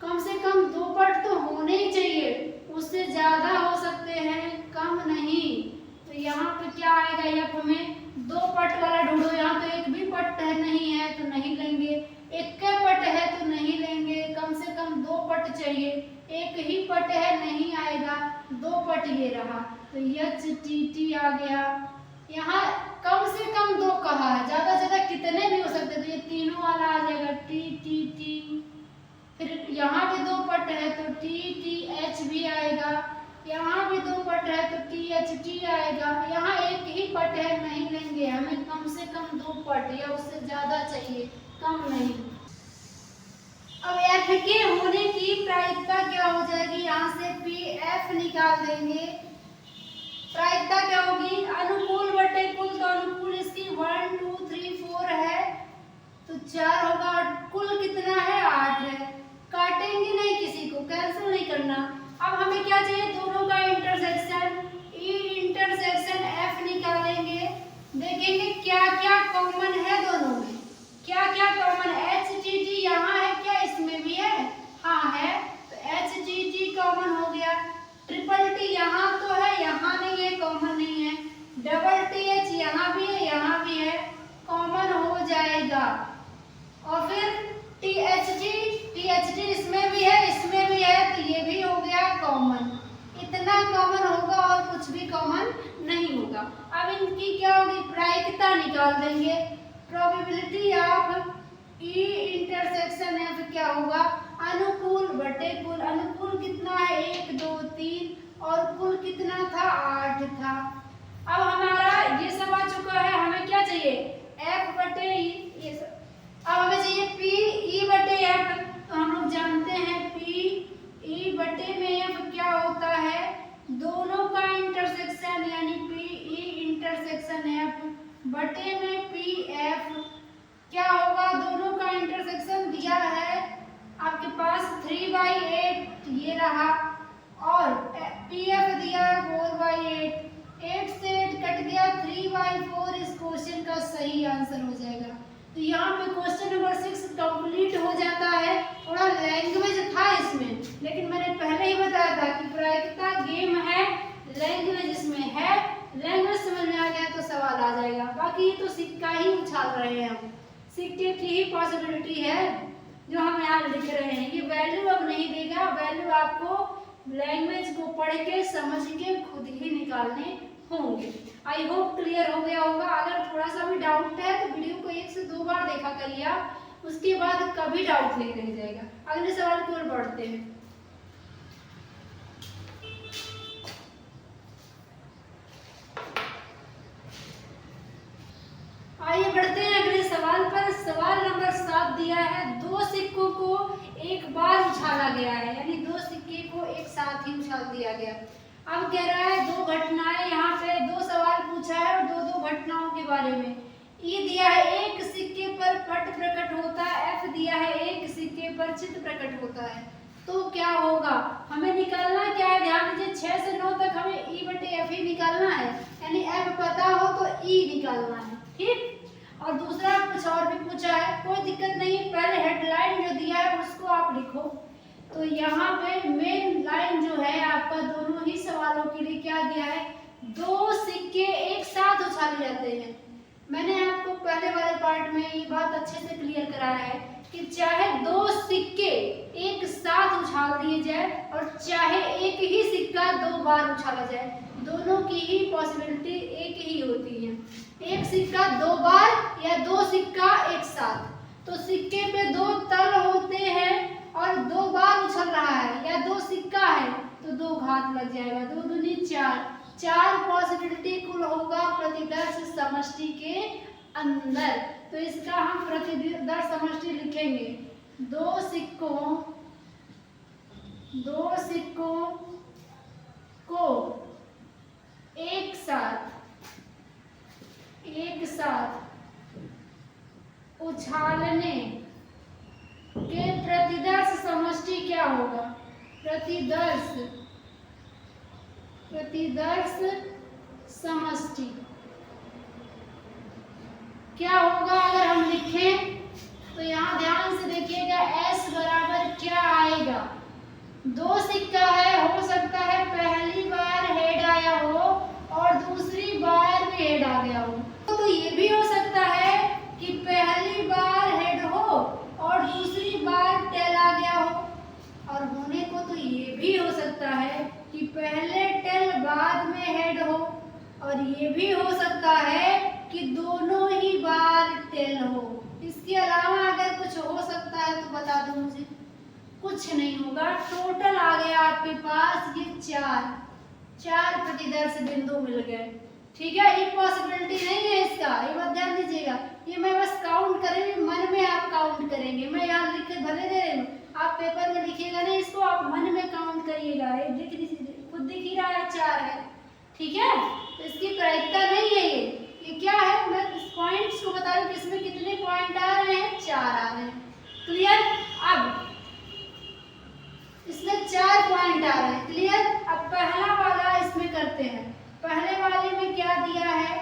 कम से कम 2 पट तो होने ही चाहिए, उससे ज्यादा हो सकते हैं, कम नहीं। तो यहाँ पे क्या आएगा? एफ में 2 पट वाला ढूंढो। यहाँ तो एक भी पट है नहीं है, तो नहीं लेंगे। एक का पट है, तो नहीं लेंगे। कम से कम 2 पट चाहिए, एक ही पट है, नहीं आएगा। 2 पट ये रहा, तो एच टी टी आ गया। यहाँ कम से कम 2 कहा है, ज्यादा से ज्यादा कितने भी हो सकते, तो ये तीनों वाला आ जाएगा, टी टी टी। फिर यहाँ भी 2 पट है, तो टी टी एच भी आएगा। यहाँ भी 2 पट है, तो टी एच टी आएगा। यहाँ एक ही पट है, नहीं लेंगे, हमें कम से कम 2 पट या उससे ज्यादा चाहिए, कम नहीं। अब एफ के होने की प्रायिकता क्या हो जाएगी? यहाँ से पी एफ निकाल देंगे। प्रायिकता क्या होगी? अनुकूल बटे कुल, तो अनुकूल इसकी 1 2 3 4 है, तो 4 होगा। और कुल कितना है? 8 है। काटेंगे नहीं, किसी को कैंसिल नहीं करना। अब हमें क्या चाहिए? दोनों का इंटरसेक्शन, ई इंटरसेक्शन एफ निकालेंगे। देखेंगे क्या क्या कॉमन है दोनों में, क्या क्या कॉमन है। एच टी टी यहाँ है क्या? इसमें भी है, हाँ है, तो एच टी टी कॉमन हो गया। ट्रिपल टी यहाँ तो है, यहाँ नहीं है, कॉमन नहीं है। डबल टी एच यहाँ भी है, यहाँ भी है, कॉमन हो जाएगा। और फिर टी एच टी इसमें भी है, इसमें भी है, तो ये भी हो गया कॉमन। इतना कॉमन होगा और कुछ भी कॉमन नहीं होगा। अब इनकी क्या होगी? प्रायिकता निकाल देंगे। Probability of E intersection F क्या होगा? अनुकूल बटे कुल। अनुकूल कितना है? 1 2 3, और कुल कितना था? 8 था। अब हमारा ये सब आ चुका है, हमें क्या चाहिए? एफ बटे ई। ये सब अब हमें चाहिए पी ई बटे एफ। तो हम लोग जानते हैं पी ई बटे में एफ क्या होता है? दोनों का इंटरसेक्शन, यानी पी ई इंटरसेक्शन एफ बटे में पी एफ क्या होगा? दोनों का इंटरसेक्शन दिया है आपके पास 3/8 ये रहा, और पी एफ दिया 4/8। 8 से 8 कट गया, 3/4 इस क्वेश्चन का सही आंसर हो जाएगा। तो यहाँ पे क्वेश्चन नंबर 6 कंप्लीट हो जाता है। थोड़ा लैंग्वेज था इसमें, लेकिन मैंने पहले ही बताया था कि प्रायिकता गेम है, लैंग्वेज इसमें है। लैंग्वेज समझ में आ गया तो सवाल आ जाएगा। बाकी ये तो सिक्का ही उछाल रहे हैं हम, सिक्के की ही पॉसिबिलिटी है जो हम यहाँ लिख रहे हैं। ये वैल्यू अब नहीं देगा, वैल्यू आपको लैंग्वेज को पढ़ के समझ के खुद ही निकालने होंगे। आई होप क्लियर हो गया होगा। अगर थोड़ा सा भी डाउट है तो वीडियो को 1 से 2 बार देखा करिए आप, उसके बाद कभी डाउट नहीं रह जाएगा। अगले सवाल की ओर बढ़ते हैं। आइए बढ़ते हैं अगले सवाल पर। सवाल नंबर 7 दिया है, 2 सिक्कों को एक बार उछाला गया है, यानी 2 सिक्के को एक साथ ही उछाल दिया गया। अब कह रहा है 2 घटनाएं, यहाँ पे 2 सवाल पूछा है और 2 घटनाओं के बारे में। ई दिया है 1 सिक्के पर पट प्रकट होता है, एफ दिया है 1 सिक्के पर चित्र प्रकट होता है। तो क्या होगा, हमें निकालना क्या है, ध्यान दीजिए 6 से 9 तक हमें ई बटे एफ ही निकालना है, यानी एफ पता हो तो ई निकालना है। ठीक, और दूसरा कुछ और भी पूछा है, कोई दिक्कत नहीं, पहले हेडलाइन जो दिया है उसको आप लिखो। तो यहाँ पे मेन लाइन जो है आपका दोनों ही सवालों के लिए क्या दिया है, 2 सिक्के एक साथ उछाले जाते हैं। मैंने आपको पहले वाले पार्ट में ये बात अच्छे से क्लियर कराया है कि चाहे 2 सिक्के एक साथ उछाल दिए जाए और चाहे एक ही सिक्का 2 बार उछाला जाए, दोनों की ही पॉसिबिलिटी एक ही होती है, एक सिक्का 2 बार या 2 सिक्का एक साथ। तो सिक्के पे 2 तल होते हैं और 2 बार उछल रहा है या 2 सिक्का है तो 2 घात लग जाएगा, 2 दूनी 4 पॉसिबिलिटी कुल होगा प्रतिदर्श समष्टि के अंदर। तो इसका हम प्रतिदर्श समष्टि लिखेंगे, 2 सिक्कों को एक साथ उछालने के प्रतिदर्श समष्टि क्या होगा, प्रतिदर्श समष्टि क्या होगा अगर हम लिखें तो यहाँ ध्यान से देखिएगा, S बराबर क्या आएगा, 2 सिक्का है, हो सकता है पहली बार हेड आया हो और दूसरी बार भी हेड आ गया हो, तो ये भी हो सकता है कि पहली बार हेड हो और दूसरी बार टेल आ गया हो, और होने को तो ये भी हो सकता है कि पहले टेल बाद में हेड हो, और ये भी हो सकता है कि दोनों ही बार टेल हो। इसके अलावा अगर कुछ हो सकता है तो बता दो मुझे। कुछ नहीं होगा, टोटल आ गया आपके पास ये 4 प्रतिदर्श बिंदु मिल गए। ठीक है, ये पॉसिबिलिटी नहीं है इसका, ये बात ध्यान दीजिएगा, ये मैं बस काउंट करेंगे, मन में आप काउंट करेंगे, मैं यहाँ लिख के भले दे रही हूँ, आप पेपर में लिखिएगा नहीं, इसको आप मन में काउंट करिएगा, खुद दिख ही रहा है 4 है। ठीक है, तो इसकी प्रायिकता नहीं है, ये क्या है, मैं इस पॉइंट्स को बता रही हूँ कि इसमें कितने पॉइंट आ रहे हैं, 4 आ रहे हैं। क्लियर, अब इसमें 4 पॉइंट आ रहे हैं, क्लियर। अब पहला वाला इसमें करते हैं, पहले वाले में क्या दिया है,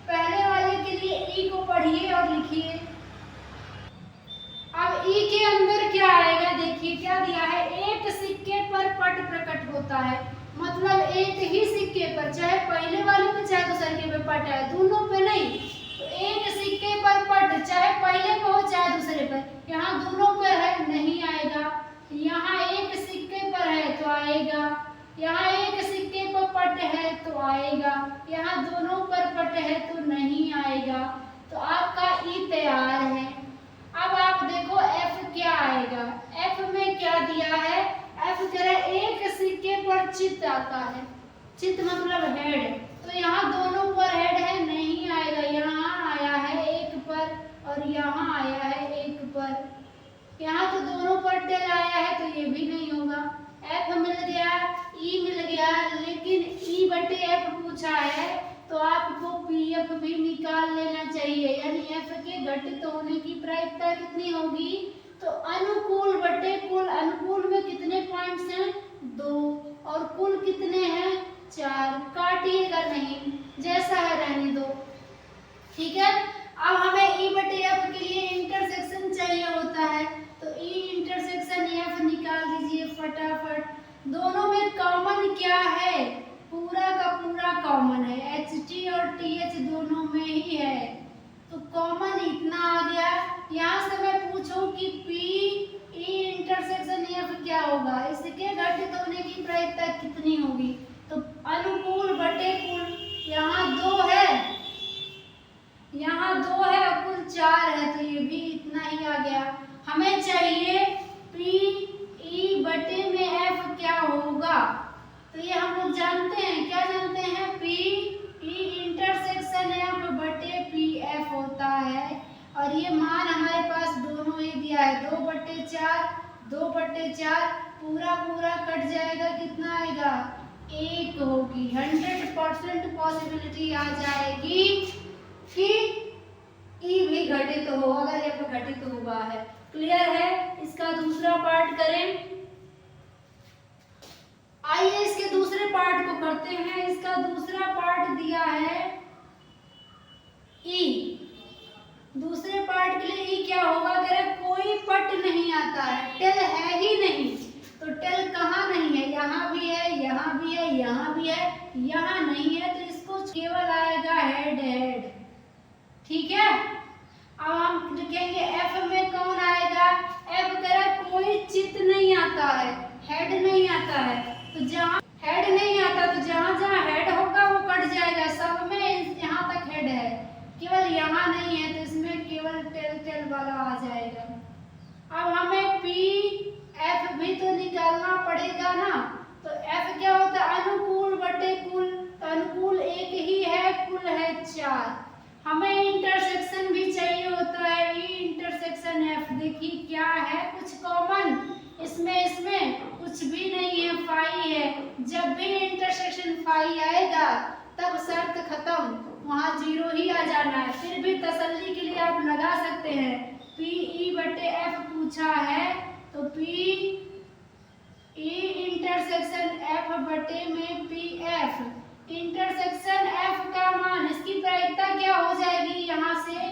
पहले वाले के लिए ई को पढ़िए और लिखिए। अब ई के अंदर क्या आएगा, देखिए क्या दिया है, एक सिक्के पर पट प्रकट होता है, मतलब एक ही सिक्के पर, चाहे पहले वाले पे चाहे दूसरे पे पट है, दोनों पे नहीं, तो एक सिक्के पर पट चाहे पहले पे हो चाहे दूसरे पर, यहाँ दोनों पर है नहीं आएगा, यहाँ एक सिक्के पर है तो आएगा, यहाँ एक सिक्के पर पट है तो आएगा, यहाँ दोनों पर पट है तो नहीं आएगा। तो आपका ई तैयार है। अब आप देखो एफ क्या आएगा, एफ में क्या दिया है, एफ कह रहा है एक सिक्के पर चित्त आता है, चित्त मतलब हेड, तो यहाँ दोनों पर हेड है नहीं आएगा, यहाँ आया है एक पर और यहाँ आया है एक पर, यहाँ तो दोनों पर टेल आया है तो ये भी नहीं होगा। एफ मिल गया, ई मिल गया, लेकिन ई बटे एफ पूछा है तो आपको पी एफ भी निकाल लेना चाहिए, यानी एफ के घटित होने की प्रायिकता कितनी होगी, तो अनुकूल बटे कुल, अनुकूल में कितने पॉइंट्स हैं, 2, और कुल कितने हैं, 4, काटिएगा नहीं, जैसा है रहने दो। ठीक है, अब हमें ई बटे एफ के लिए इंटरसेक्शन चाहिए होता है, तो ई इंटरसेक्शन एफ निकाल दीजिए फटाफट। दोनों में कॉमन क्या है, पूरा का पूरा कॉमन है, एच टी और टी एच दोनों में ही है, तो कॉमन इतना आ गया। यहाँ से मैं पूछूं कि पी ई इंटरसेक्शन एफ क्या होगा, इसके घटित होने की प्रायिकता कितनी होगी, तो अनुकूल बटे कुल, यहाँ 2 है, यहाँ 2 है और कुल 4 है, तो ये भी इतना ही आ गया। हमें चाहिए पी ई बटे में एफ क्या होगा, तो ये हम लोग जानते हैं, क्या जानते हैं, पी ई इंटरसेक्शन एफ बटे पी एफ होता है, और ये मान हमारे पास दोनों ही दिया है, 2/4 पूरा पूरा कट जाएगा, कितना आएगा, 1 होगी। 100% पॉसिबिलिटी आ जाएगी कि ई भी घटित हो, अगर एफ घटित हुआ है। क्लियर है, इसका दूसरा पार्ट करें। आइए इसके दूसरे पार्ट को करते हैं। इसका दूसरा पार्ट दिया है ई। दूसरे पार्ट के लिए ई क्या होगा? अगर कोई पट नहीं आता है, टेल है ही नहीं, तो टेल कहाँ नहीं है? यहाँ भी है, यहाँ भी है, यहाँ भी है, यहाँ नहीं है, तो इसको केवल आएगा हेड हेड। ठीक है, अब हम लिखेंगे एफ में कौन आएगा? एफ कह कोई चित नहीं आता है, हेड नहीं आता है, तो जहाँ हेड नहीं आता तो जहाँ जहाँ हेड होगा वो कट जाएगा। सब में यहाँ तक हेड है, केवल यहाँ नहीं है, तो इसमें केवल टेल टेल वाला आ जाएगा। अब हमें पी एफ भी तो निकालना पड़ेगा ना, तो एफ क्या होता है? अनुकूल बटे कुल, तो अनुकूल एक ही है, कुल है 4। हमें इंटरसेक्शन भी चाहिए होता है, ई इंटरसेक्शन एफ। देखिए क्या है कुछ कॉमन इसमें कुछ भी नहीं है, फाई है। जब भी इंटरसेक्शन फाई आएगा तब शर्त खत्म, वहाँ 0 ही आ जाना है। फिर भी तसल्ली के लिए आप लगा सकते हैं, पी ई बटे एफ पूछा है, तो पी ई इंटरसेक्शन एफ बटे में पी एफ। इंटरसेक्शन एफ का मान, इसकी प्रायिकता क्या हो जाएगी? यहाँ से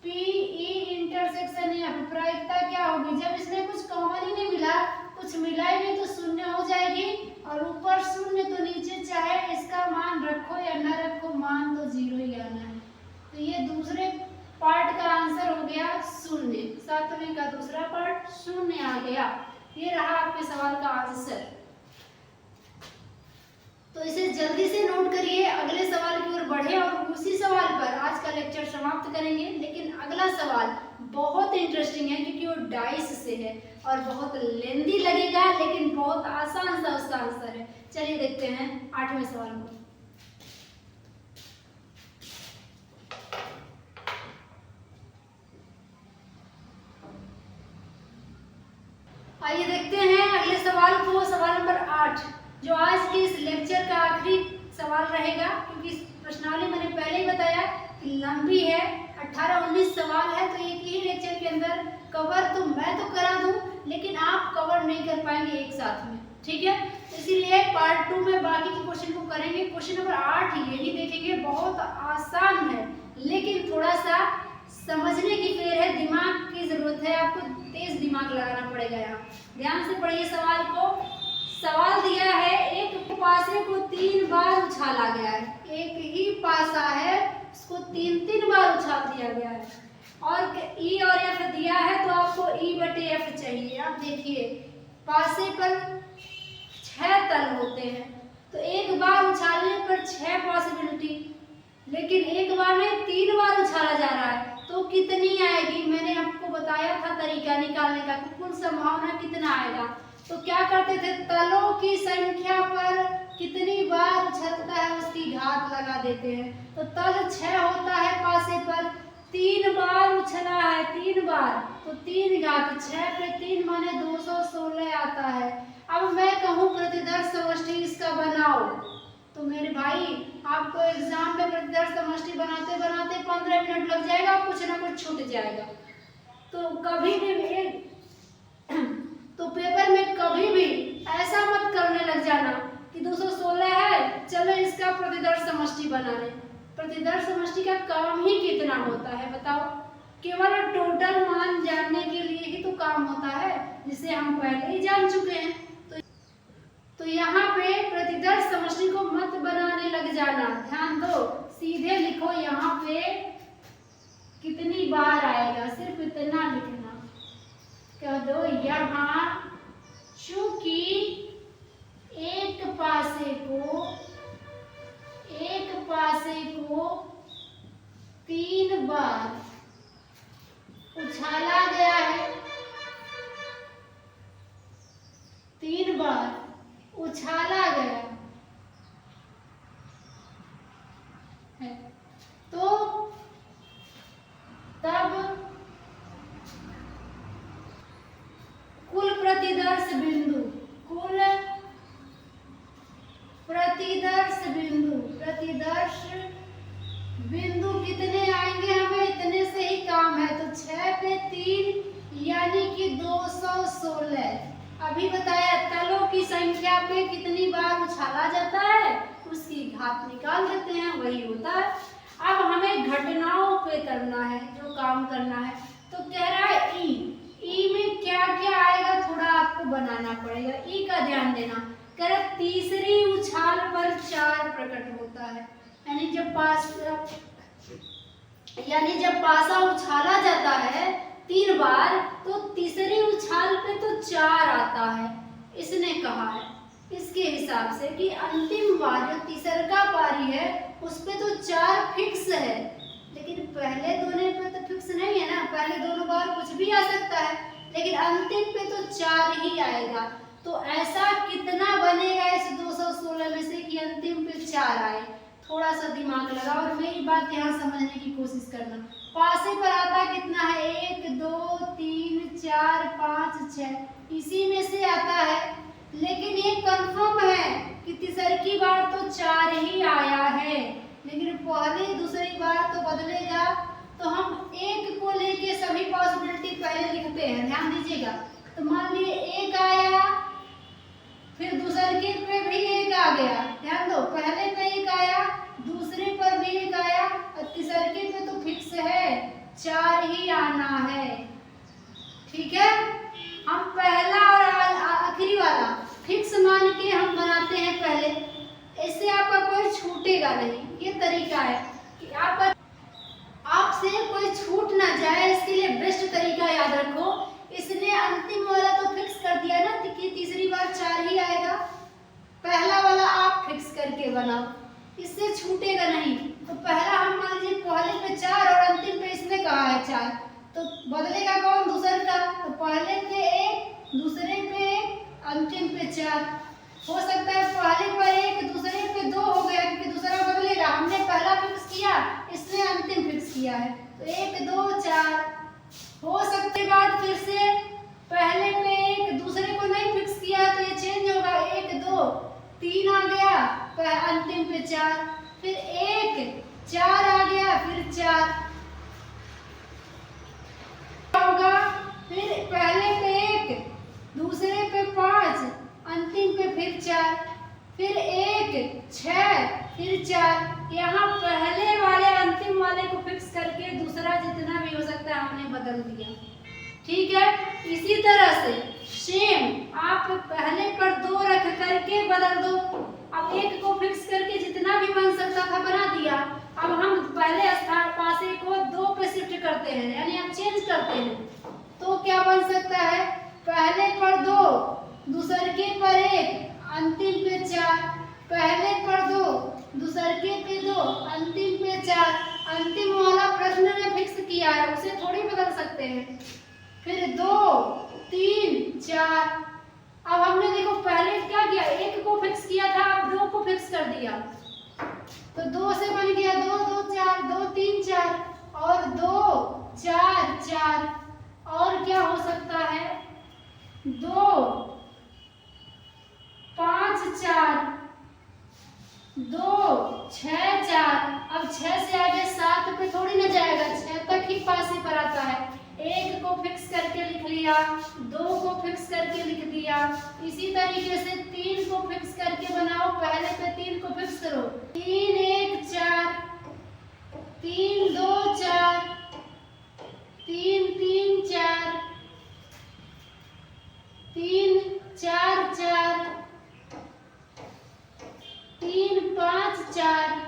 पी ई इंटरसेक्शन एफ प्रायिकता क्या होगी? जब इसमें कुछ कॉमन ही नहीं मिला, कुछ मिला ही नहीं, तो शून्य हो जाएगी, और ऊपर शून्य तो नीचे चाहे इसका मान रखो या न रखो, मान तो 0 ही आना है। तो ये दूसरे पार्ट का आंसर हो गया 0। 7वें का दूसरा पार्ट 0 आ गया। ये रहा आपके सवाल का आंसर। तो इसे जल्दी से नोट करिए, अगले सवाल की ओर बढ़े और उसी सवाल पर आज का लेक्चर समाप्त करेंगे। लेकिन अगला सवाल बहुत इंटरेस्टिंग है, क्योंकि वो डाइस से है और बहुत लेंदी लगेगा, लेकिन बहुत आसान सा उसका आंसर है। चलिए देखते हैं 8वें सवाल को। आइए देखते हैं अगले सवाल को, सवाल नंबर 8, जो आज के इस लेक्चर का आखिरी सवाल रहेगा, क्योंकि इस प्रश्नावली मैंने पहले ही बताया कि लंबी है, 18-19 सवाल है, तो एक ही लेक्चर के अंदर कवर तो मैं तो करा दूं, लेकिन आप कवर नहीं कर पाएंगे एक साथ में। ठीक है, इसीलिए पार्ट 2 में बाकी के क्वेश्चन को करेंगे। क्वेश्चन नंबर 8 यही देखेंगे, बहुत आसान है, लेकिन थोड़ा सा समझने की फेर है, दिमाग की जरूरत है, आपको तेज दिमाग लगाना पड़ेगा। यहाँ ध्यान से पढ़िए सवाल को। सवाल दिया है, एक पासे को 3 बार उछाला गया है। एक ही पासा है, उसको 3-3 बार उछाल दिया गया है, और ई और एफ दिया है, तो आपको ई बटे एफ चाहिए। आप देखिए पासे पर 6 तल होते हैं, तो एक बार उछालने पर 6 पॉसिबिलिटी, लेकिन एक बार में 3 बार उछाला जा रहा है, तो कितनी आएगी? मैंने आपको बताया था तरीका निकालने का, कुल संभावना कितना आएगा। तो क्या करते थे, तलों की संख्या पर कितनी बार उछलता है उसकी घात लगा देते हैं। तो तल 6 होता है पासे पर, 3 बार उछला है, 3 बार, तो 3 घात 6 पे 3 माने 216 आता है। अब मैं कहूँ प्रतिदर्श समष्टि इसका बनाओ, तो मेरे भाई आपको एग्जाम में प्रतिदर्श समष्टि बनाते बनाते 15 मिनट लग जाएगा, कुछ ना कुछ छूट जाएगा। तो कभी भी तो पेपर में कभी भी ऐसा मत करने लग जाना कि 216 है, चलो इसका प्रतिदर्श समष्टि बना ले। प्रतिदर्श समष्टि का काम ही कितना होता है बताओ? केवल टोटल मान जानने के लिए ही तो काम होता है, जिसे हम पहले ही जान चुके हैं। तो यहाँ पे प्रतिदर्श समष्टि को मत बनाने लग जाना, ध्यान दो, सीधे लिखो यहाँ पे कितनी बार आएगा, सिर्फ इतना लिखना। कह दो यहाँ चूंकि एक पासे को 3 बार उछाला गया है, 3 बार उछाला गया है, तो तब कुल प्रतिदर्श बिंदु कितने आएंगे? हमें इतने से ही काम है, तो 6 पे 3 यानी कि 216। अभी बताया तलों की संख्या संख्या पे कितनी बार उछाला जाता है उसकी घात निकाल देते हैं, वही होता है। अब हमें घटनाओं पे करना है, जो काम करना है। तो कह रहा है ई में क्या क्या आएगा थोड़ा आपको बनाना पड़ेगा। ई का ध्यान देना। कह रहा तीसरी उछाल पर 4 प्रकट होता है, यानी जब पासा उछाला जाता है 3 बार तो तीसरी उछाल पे तो 4 आता है। इसने कहा है इसके हिसाब से कि अंतिम बार जो तीसरा पारी है उस पे तो 4 फिक्स है, लेकिन पहले दोनों पे तो फिक्स नहीं है ना। पहले दोनों बार कुछ भी आ सकता है, लेकिन अंतिम पे तो 4 ही आएगा। तो ऐसा कितना बनेगा इस 216 में से कि अंतिम पे 4 आए। थोड़ा सा दिमाग लगाओ और मेरी बात यहाँ समझने की कोशिश करना। पासे पर आता कितना है 1 2 3 4 5 6, इसी में से आता है। लेकिन ये कंफर्म है कि तीसरी बार तो 4 ही आया है, लेकिन पहले दूसरी बार तो बदलेगा। तो हम 1 को लेके सभी पॉसिबिलिटी पहले लिखते हैं, ध्यान दीजिएगा। तो मान लीजिए 1 आया, फिर दूसरे पे भी 1 आ गया, ध्यान दो। पहले पे 1 आया, दूसरे पर भी 1 आया, और तीसरे पे तो फिक्स है 4 ही आना है। ठीक है, हम पहला और आखिरी वाला फिक्स मान के हम बनाते हैं पहले, इससे आपका कोई छूटेगा नहीं। ये तरीका है कि आपसे कोई छूट ना जाए, इसके लिए बेस्ट तरीका याद रखो। इसने अंतिम वाला तो फिक्स कर दिया ना कि तीसरी बार 4 ही आएगा। पहला वाला आप फिक्स करके बनाओ, इससे छूटेगा नहीं। तो पहला हम मान लीजिए पहले पे 4 और अंतिम पे इसने कहा है 4, तो बदलेगा कौन? दूसरा का। तो पहले पे 1, दूसरे पे 1, अंतिम पे 4। हो सकता है पहले पर 1, दूसरे पे 2 हो गया, क्योंकि दूसरा बदलेगा। हमने पहला फिक्स किया, इसने अंतिम फिक्स किया है, तो 1 2 4 हो सकते। बाद फिर से पहले पे 1, दूसरे को नहीं फिक्स किया तो ये चेंज होगा, 1 2 3 आ गया, अंतिम पे 4, फिर 1 4 आ गया, फिर 4 होगा। फिर पहले पे 1, दूसरे पे 5, अंतिम पे फिर 4, फिर 1 6, फिर 4। यहाँ पहले वाले अंतिम वाले को फिक्स करके दूसरा जितना भी हो सकता है हमने बदल दिया। ठीक है, इसी तरह से सेम आप पहले पर 2 रख करके बदल दो। अब 1 को फिक्स करके जितना भी बन सकता था बना दिया। अब हम पहले स्थान पासे को 2 पे शिफ्ट करते हैं, यानी हम चेंज करते हैं। तो क्या बन सकता है? पहले पर 2, दूसरे पर 1, अंतिम पे 4, पहले पर 2, दूसरे पे 2, अंतिम पे 4। अंतिम वाला प्रश्न ने फिक्स किया है, उसे थोड़ी बदल सकते हैं। फिर 2 3 4। अब हमने देखो पहले क्या किया, 1 को फिक्स किया था, अब 2 को फिक्स कर दिया। तो 2 से बन गया 2 2 4, 2 3 4, और 2 4 4। और क्या हो सकता है? 2 5 4, 2 6 4। अब 6 से आगे 7 पे थोड़ी ना जाएगा, 6 तक ही पासे पर आता है। 1 को फिक्स करके लिख लिया, 2 को फिक्स करके लिख दिया। इसी तरीके से 3 को फिक्स करके बनाओ। पहले पे 3 को फिक्स करो, 3 1 4, 3 2 4, 3 3 4, 3 4 4, 3 5 4,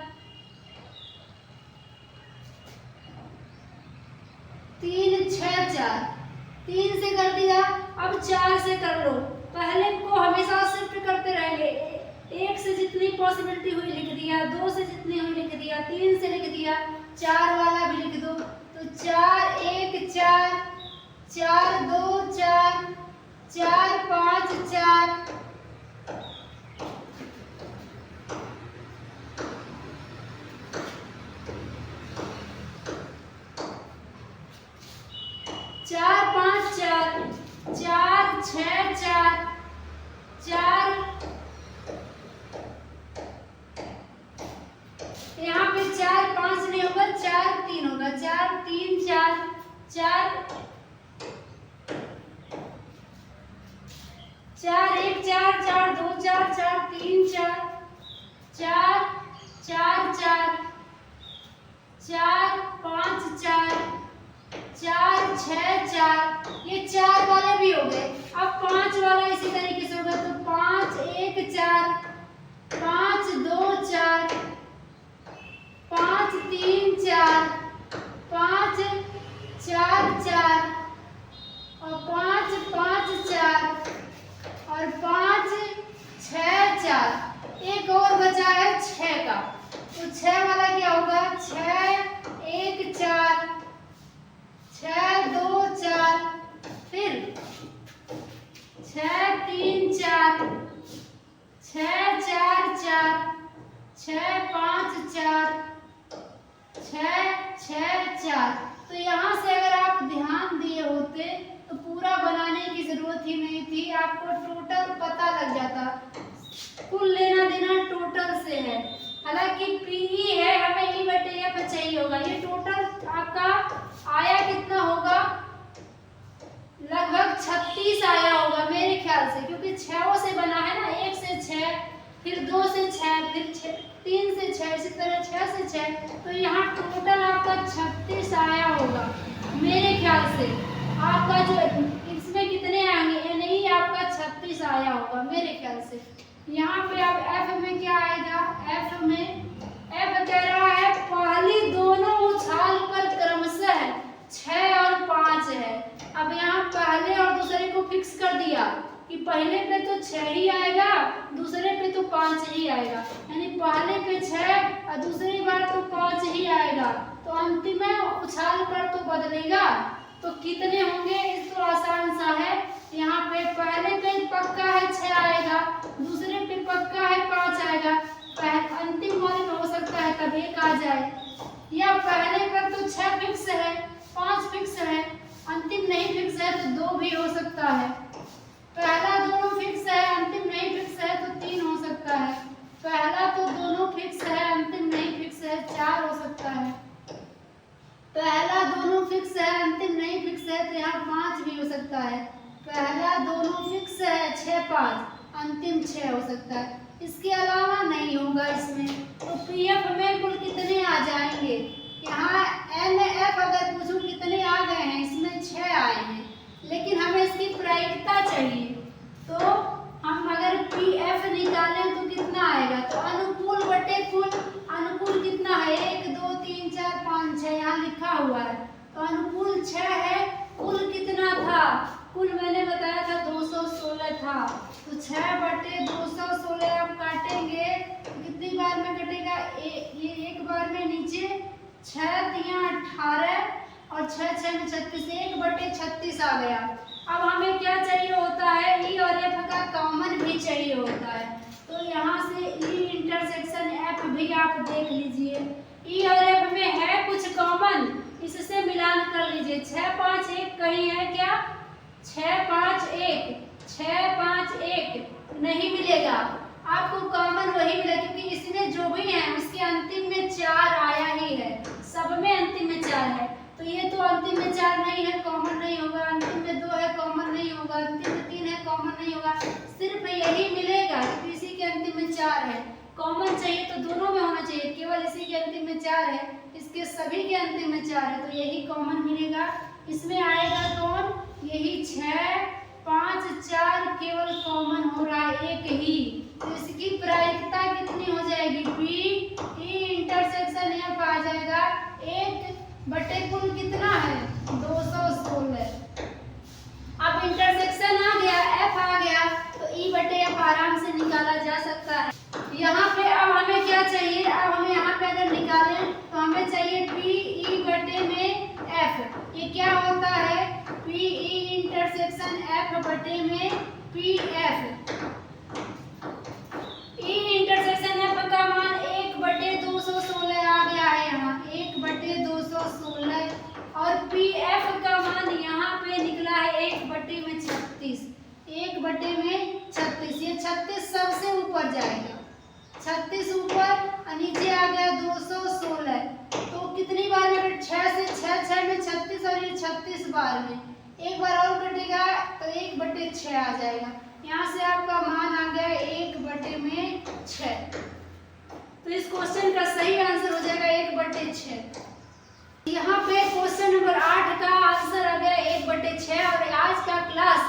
3 6 4। 3 से कर दिया, अब 4 से कर लो। पहले को हमेशा शिफ्ट करते रहेंगे। 1 से जितनी पॉसिबिलिटी हुई लिख दिया, 2 से जितनी हुई लिख दिया, 3 से लिख दिया, 4 वाला भी लिख दो। तो 4 1 4, 4 2 4, 4 5 4, 4 5 4, 4 6 4, 4। यहाँ पे 4 5 नहीं होगा, 4 3 होगा, 4 3 4, 4 4 1 4, 4 2 4 4 4 4 4 5 4 4 6 4, ये 4 वाले भी हो गए। अब 5 वाला इसी तरीके से होगा, तो 5 1 4 5 2 4 5 3 4 5 4 4 और 5 5 4 और 5 6 4। एक और बचा है 6 का, तो 6 वाला क्या होगा, 6 1 4 6 2 4 फिर 6 3 4 6 4 4 6 5 4 6 6 4। तो यहाँ से अगर आप ध्यान दिए होते तो पूरा बनाने की जरूरत ही नहीं थी, आपको टोटल पता लग जाता। कुल लेना देना टोटल से है, हालांकि पीई है, हमें ई बटे एफ चाहिए होगा। ये टोटल आपका आया कितना होगा, लगभग 36 आया होगा मेरे ख्याल से, क्योंकि 6 से बना है ना, 1 से 6 फिर 2 से 6 फिर 3 से 6 इसी तरह 6 से 6, तो यहाँ टोटल आपका 36 आया होगा मेरे ख्याल से। आपका जो इसमें कितने आएंगे, नहीं आपका 36 आया होगा मेरे ख्याल से। यहाँ पे अब एफ में क्या आएगा, एफ में एफ कह रहा है पहली दोनों उछाल पर क्रमशः 6 और 5 है। अब यहाँ पहले और दूसरे को फिक्स कर दिया कि पहले पे तो 6 ही आएगा, दूसरे पे तो 5 ही आएगा, यानी पहले पे 6 और दूसरी बार तो 5 ही आएगा, तो अंतिम में उछाल पर तो बदलेगा। तो कितने होंगे, इस तो आसान सा है। यहाँ पे पहले पे पक्का है 6 आएगा, दूसरे पे पक्का है 5 आएगा, अंतिम वाले में हो सकता है तब 1 आ जाए, या पहले पर तो 6 फिक्स है 5 फिक्स है, अंतिम नहीं फिक्स है तो 2 भी हो सकता है। पहला दोनों फिक्स है, अंतिम नहीं फिक्स है तो 3 हो सकता है। पहला तो दोनों फिक्स है, अंतिम नहीं फिक्स है 4 हो सकता है। पहला दोनों फिक्स है, अंतिम नहीं फिक्स है तो यहाँ 5 भी हो सकता है। पहला दोनों फिक्स है 6 5, अंतिम 6 हो सकता है, इसके अलावा नहीं होगा इसमें। तो पीएफ में कुल कितने आ जाएंगे, यहाँ एनएफ अगर पूछूं कितने आ गए हैं, इसमें 6 आए हैं, लेकिन हमें इसकी प्रायिकता चाहिए। तो हम अगर पीएफ निकालें तो कितना आएगा, तो अनुकूल बटे कुल, अनुकूल कितना है 1 2 3 4 5 6, यहाँ लिखा हुआ है, तो अनुकूल 6 है। कुल कितना था, कुल मैंने बताया था 216 था, तो 6 बटे 216 आप काटेंगे तो कितनी बार में कटेगा, ये एक बार में नीचे 6 तिया 18 और 6 6 में 36, 1 बटे 36 आ गया। अब हमें क्या चाहिए होता है, ई और एफ का कॉमन भी चाहिए होता है, तो यहाँ से ई इंटरसेक्शन एफ भी आप देख लीजिए। ई और एफ में है कुछ कॉमन, इससे मिलान कर लीजिए। 6 5 1 कहीं है क्या, 6 5 1 6 5 1 नहीं मिलेगा आपको, कॉमन वही मिलेगा, क्योंकि इसमें जो भी है उसके अंतिम में 4 आया ही है, सब में अंतिम में 4 है, तो ये तो अंतिम में 4 नहीं है, कॉमन नहीं होगा। अंतिम में 2 है, कॉमन नहीं होगा। अंतिम में 3 है, कॉमन नहीं होगा। सिर्फ यही मिलेगा क्योंकि इसी के अंतिम में 4 है। कॉमन चाहिए तो दोनों में होना चाहिए, केवल इसी के अंतिम में 4 है, इसके सभी के अंतिम में 4 है, तो यही कॉमन मिलेगा। इसमें आएगा कौन, यही 6 5 4 केवल कॉमन हो रहा है एक ही, तो इसकी प्रायिकता कितनी हो जाएगी, पी ई इंटरसेक्शन एफ आ जाएगा 1 बटे कुल कितना है 216। अब इंटरसेक्शन आ गया, एफ आ गया, तो ई बटे एफ आराम से निकाला जा सकता है। यहाँ पे अब हमें क्या चाहिए, अब हमें यहाँ पे अगर निकालें तो हमें चाहिए पी ई बटे में एफ, ये क्या होता है, पी ई इंटरसेक्शन एफ बटे में P F. E intersection F का मान 1 बटे 216 आ गया है, यहाँ 1 बटे 216, और पी एफ का मान यहाँ पे निकला है 1 बटे में 36, 1 बटे में 36, ये 36 सबसे ऊपर जाएगा, 36 ऊपर और नीचे आ गया 216, तो कितनी बार में 6 से 6 6 में 36 और ये 36 बार में, एक बार और कटेगा तो 1 बटे 6 आ जाएगा। यहाँ से आपका मान आ गया 1/6। तो इस क्वेश्चन का सही आंसर हो जाएगा 1/6। यहाँ पे क्वेश्चन नंबर 8 का आंसर आ गया 1/6। और आज का क्लास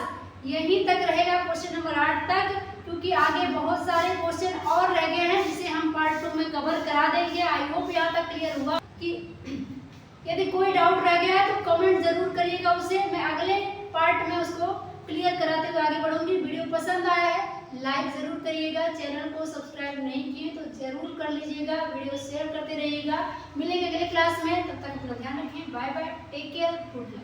यहीं तक रहेगा, क्वेश्चन नंबर 8 तक, क्योंकि आगे बहुत सारे क्वेश्चन और रह गए हैं जिसे हम पार्ट 2 में कवर करा देंगे। आई होप यहाँ तक क्लियर हुआ। कि यदि कोई डाउट रह गया है तो कमेंट जरूर करिएगा, उसे मैं अगले पार्ट में उसको क्लियर कराते हुए आगे बढ़ूंगी। वीडियो पसंद आया है लाइक जरूर करिएगा, चैनल को सब्सक्राइब नहीं किए तो जरूर कर लीजिएगा, वीडियो शेयर करते रहिएगा। मिलेंगे अगले क्लास में, तब तक अपना ध्यान रखें। Bye bye, take care, good luck.